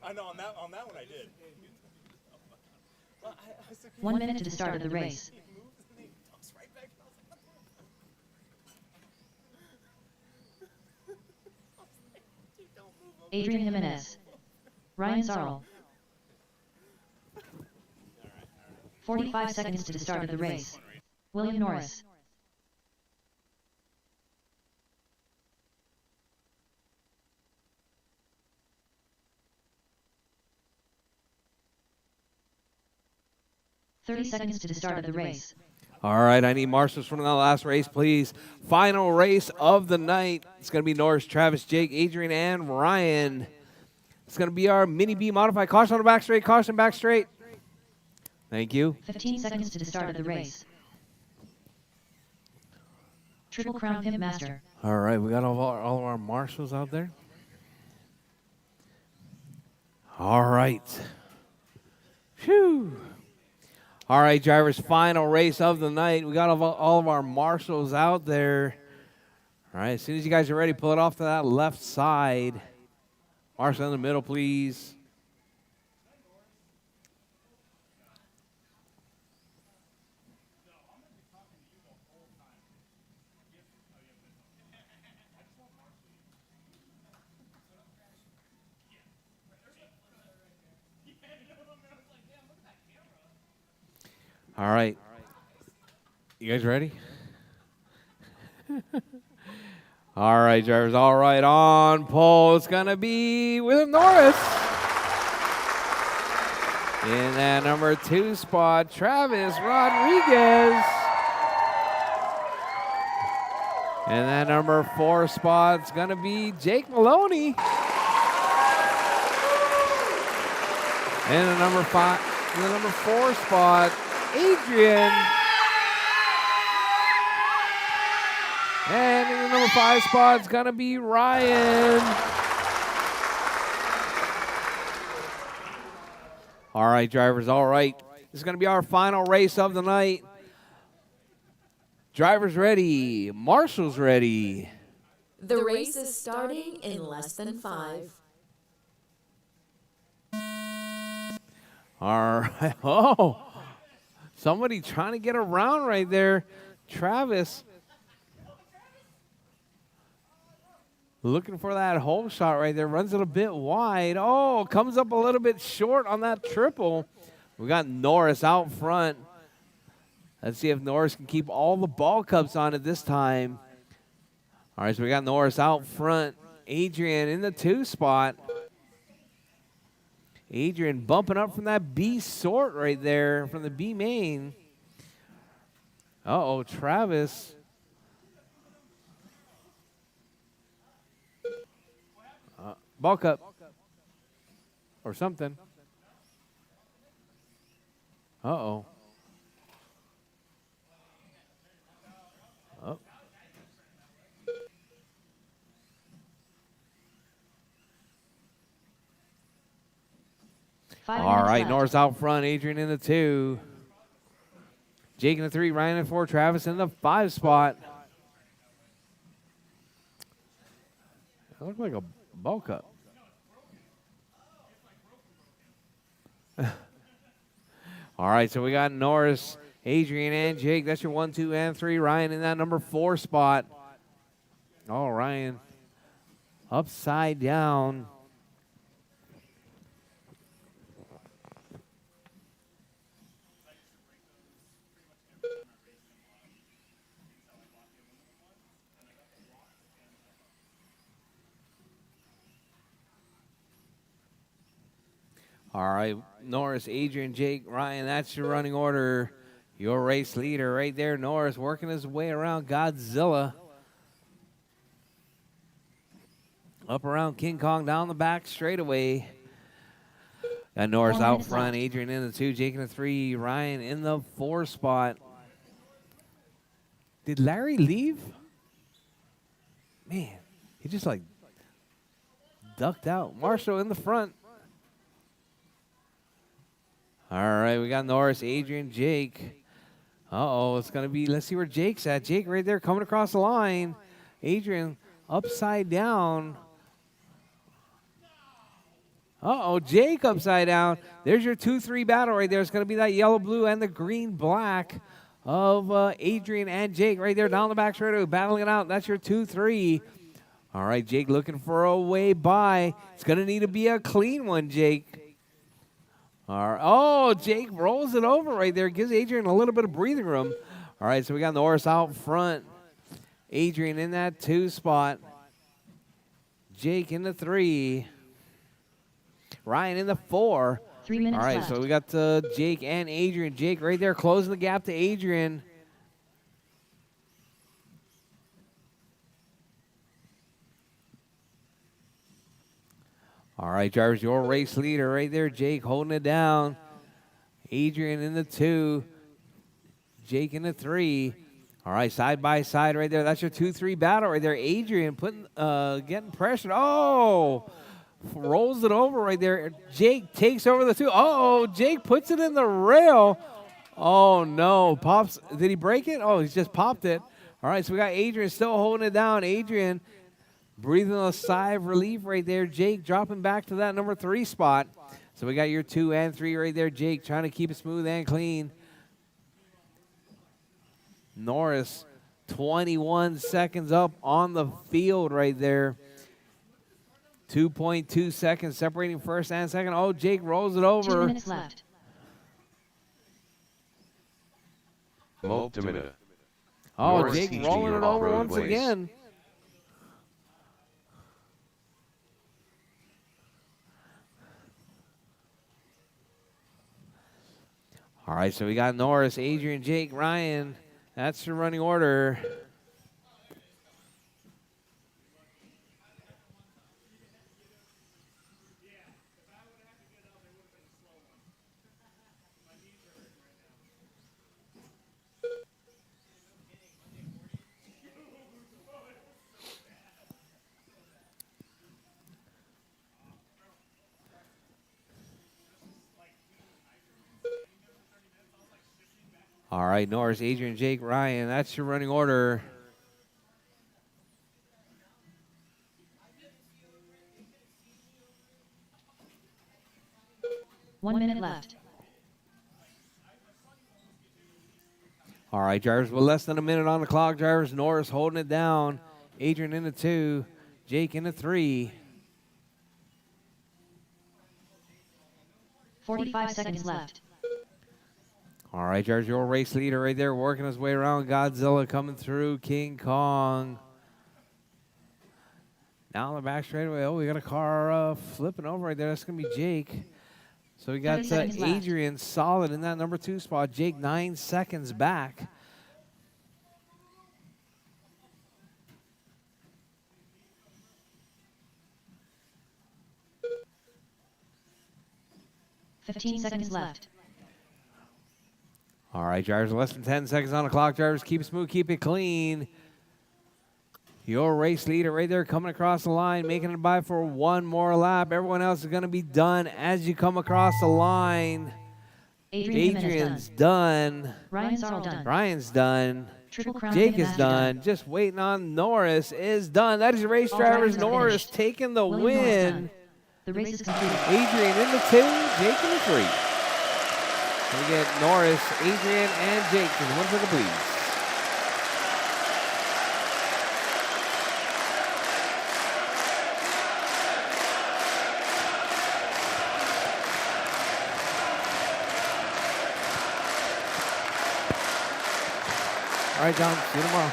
I know on that one I did. 1 minute to the start of the race. Adrian Jimenez. Ryan Sarl. 45 seconds to the start of the race. William Norris. "30 seconds to the start of the race. All right, I need marshals from the last race, please. Final race of the night. It's going to be Norris, Travis, Jake, Adrian, and Ryan. It's going to be our Mini B modified. Caution on the back straight. Caution back straight. Thank you. 15 seconds to the start of the race. Triple Crown Pimp Master. All right, we got all of our marshals out there. All right. Phew. All right, drivers, final race of the night. We got all of our marshals out there. All right, as soon as you guys are ready, pull it off to that left side. Marshal in the middle, please. All right. You guys ready? All right, drivers. All right, on pole. It's going to be William Norris. In that number 2 spot, Travis Rodriguez. In that number 4 spot, it's going to be Jake Maloney. In the number 4 spot, Adrian. And in the number 5 spot, it's going to be Ryan. All right, drivers, all right. This is going to be our final race of the night. Drivers ready. Marshals ready. The race is starting in less than 5. All right. Oh, somebody trying to get around right there. Travis. Looking for that hole shot right there. Runs it a bit wide. Oh, comes up a little bit short on that triple. We got Norris out front. Let's see if Norris can keep all the ball cups on it this time. All right, so we got Norris out front. Adrian in the 2 spot. Adrian bumping up from that B sort right there, from the B main. Uh-oh, Travis. Ball cup. Or something. Uh-oh. Oh. All right, Norris out front, Adrian in the 2. Jake in the 3, Ryan in the 4, Travis in the 5 spot. That looked like a ball cup. All right, so we got Norris, Adrian, and Jake. That's your 1, 2, and 3. Ryan in that number 4 spot. Oh, Ryan upside down. All right, Norris, Adrian, Jake, Ryan, that's your running order. Your race leader right there, Norris, working his way around Godzilla. Up around King Kong, down the back straightaway. Got Norris 4 out minutes front, left. Adrian in the 2, Jake in the 3, Ryan in the 4 spot. Did Larry leave? Man, he just like ducked out. Marshall in the front. All right, we got Norris, Adrian, Jake. Uh-oh, it's going to be, let's see where Jake's at. Jake right there coming across the line. Adrian upside down. Uh-oh, Jake upside down. There's your 2-3 battle right there. It's going to be that yellow, blue, and the green, black of Adrian and Jake right there down the back straight, battling it out. That's your 2-3. All right, Jake looking for a way by. It's going to need to be a clean one, Jake. All right. Oh, Jake rolls it over right there. Gives Adrian a little bit of breathing room. All right, so we got Norris out front. Adrian in that 2 spot. Jake in the 3. Ryan in the 4. 3 minutes All right, left. so we got Jake and Adrian. Jake right there closing the gap to Adrian. All right, drivers, your race leader right there, Jake holding it down. Adrian in the 2. Jake in the 3. All right, side by side right there. That's your 2-3 battle right there. Adrian getting pressured. Oh, rolls it over right there. Jake takes over the 2. Oh, Jake puts it in the rail. Oh, no. Pops. Did he break it? Oh, he's just popped it. All right, so we got Adrian still holding it down. Adrian breathing a sigh of relief right there. Jake dropping back to that number 3 spot. So we got your 2 and 3 right there. Jake trying to keep it smooth and clean. Norris, 21 seconds up on the field right there. 2.2 seconds separating first and second. Oh, Jake rolls it 2 over. minutes left. Multimeter. Oh, Norris Jake teaching rolling your it over off-road once ways. again. All right, so we got Norris, Adrian, Jake, Ryan. That's the running order. All right, Norris, Adrian, Jake, Ryan. That's your running order. One minute left. All right, drivers, with less than a minute on the clock, drivers. Norris holding it down. Adrian in the 2. Jake in the 3. 45 seconds left. All right, drivers, your race leader right there working his way around. Godzilla coming through. King Kong. Now on the back straightaway. Oh, we got a car flipping over right there. That's going to be Jake. So we got 30 seconds left. Adrian solid in that number 2 spot. Jake 9 seconds back. $15 seconds left. All right, drivers, less than 10 seconds on the clock. Drivers, keep it smooth, keep it clean. Your race leader right there coming across the line, making it by for one more lap. Everyone else is going to be done as you come across the line. Adrian's Adrian's done. Ryan's all done. Ryan's done. Triple Crown Jake Pin is Master done. Just waiting on Norris is done. That is your race All drivers. drivers are Norris finished. taking the William Norris win. done. The race is completed. Adrian in the 2, Jake in the 3. We get Norris, Adrian, and Jake to the win for the Bleeds. All right, John. See you tomorrow.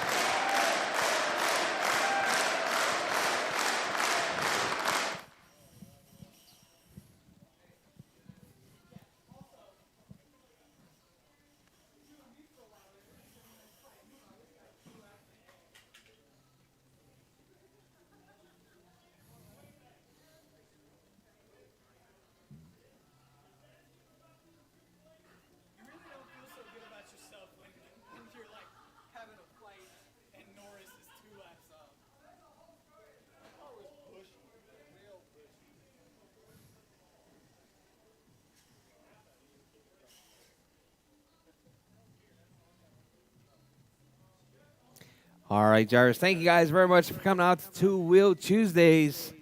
All right, Jarvis. Thank you guys very much for coming out to Two Wheel Tuesdays.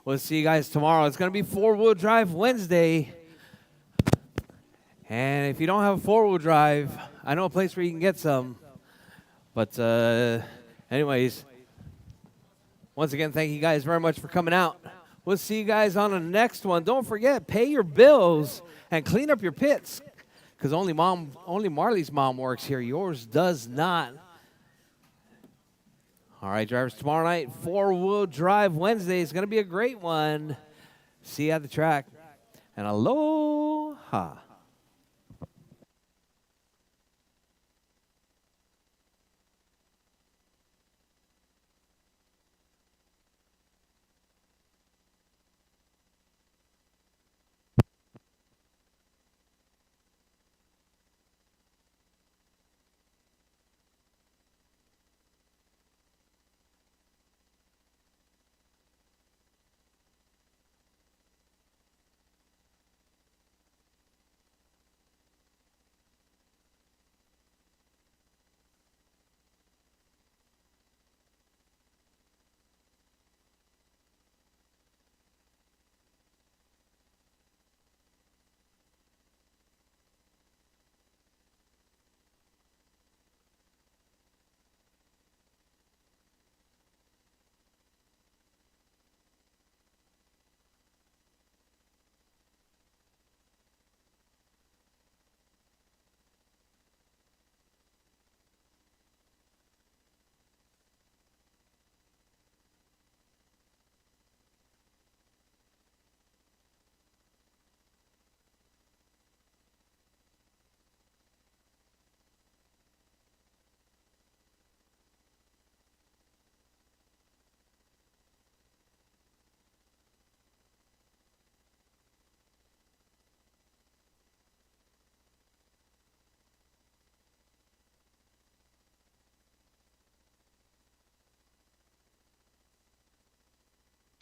We'll see you guys tomorrow. It's going to be 4-wheel drive Wednesday. And if you don't have a 4-wheel drive, I know a place where you can get some. But anyways, once again, thank you guys very much for coming out. We'll see you guys on the next one. Don't forget, pay your bills and clean up your pits. Because only Marley's mom works here. Yours does not. All right, drivers, tomorrow night, 4-wheel drive Wednesday is going to be a great one. See you at the track. And aloha.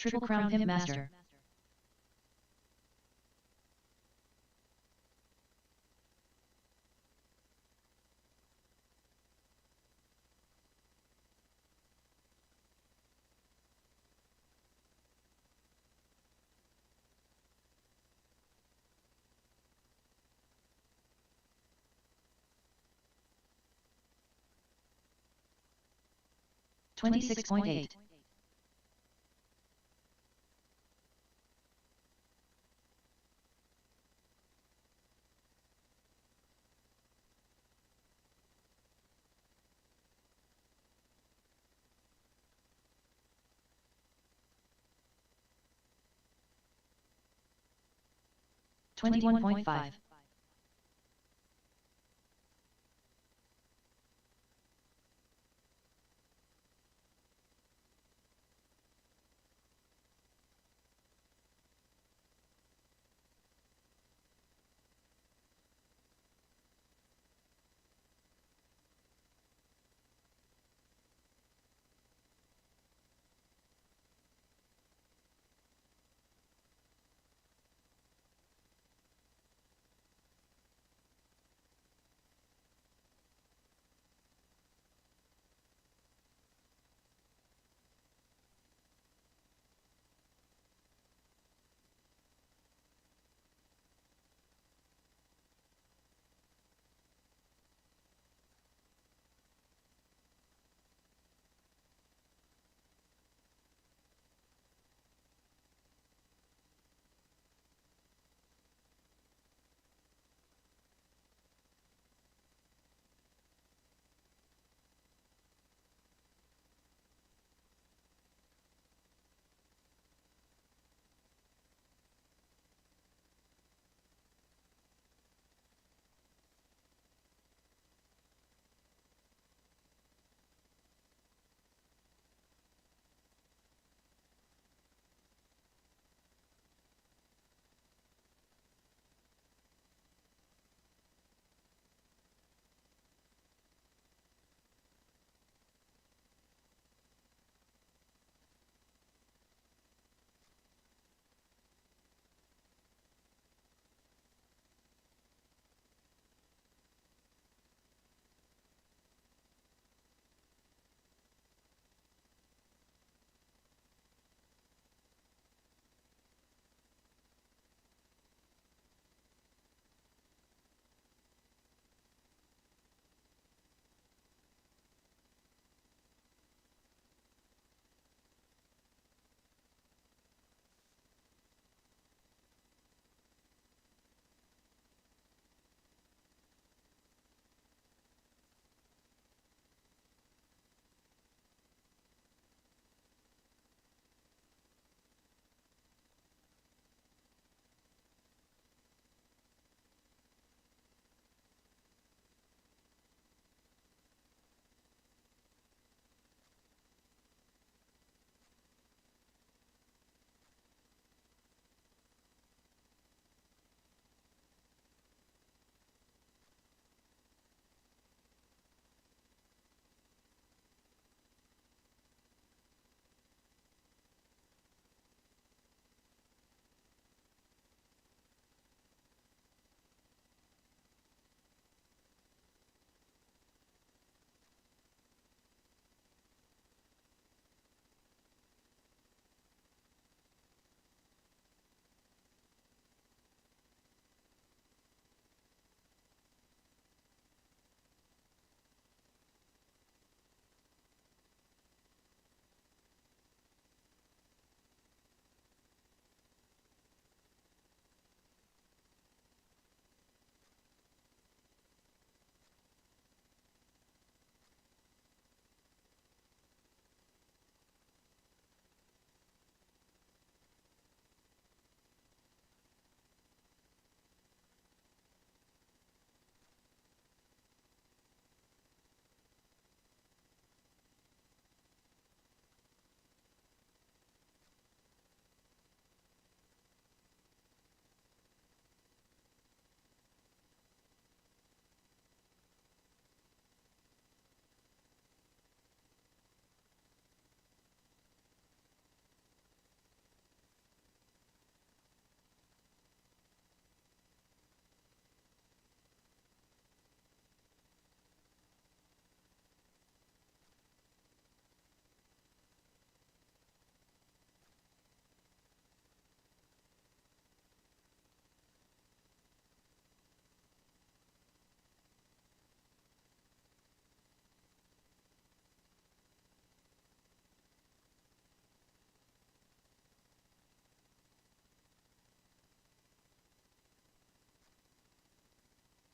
Triple Crown Pimp Master. $26.8. $21.5.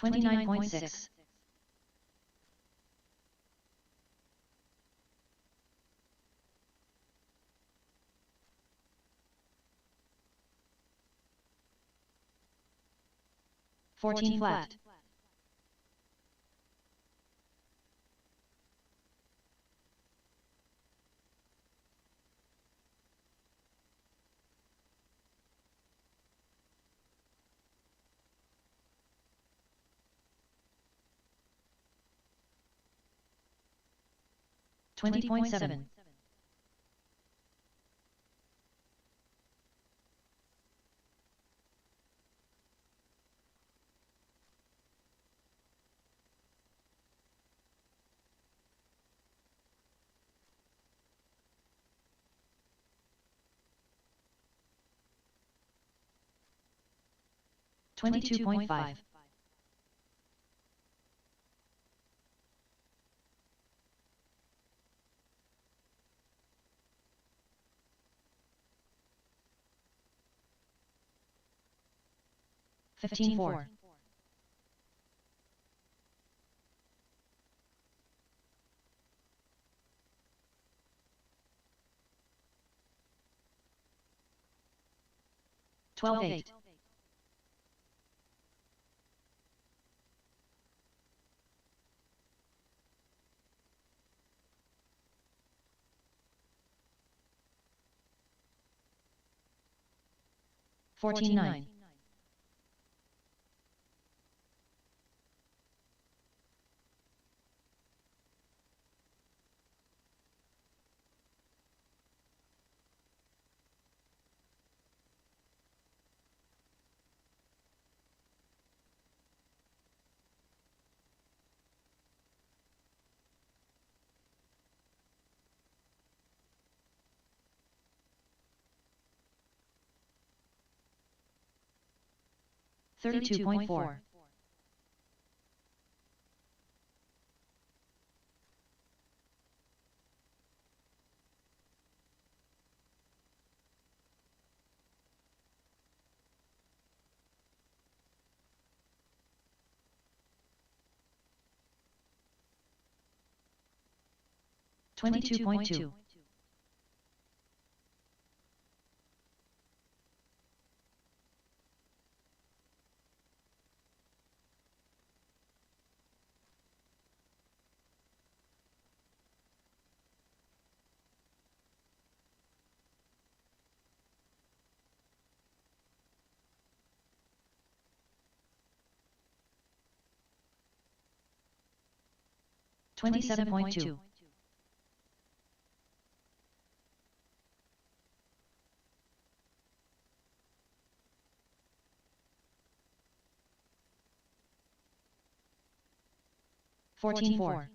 29.6. 14 flat. 20.7. 22.5. 15.4. 12.8. 14.9. 32.4. 22.2. 27.2. 14.4.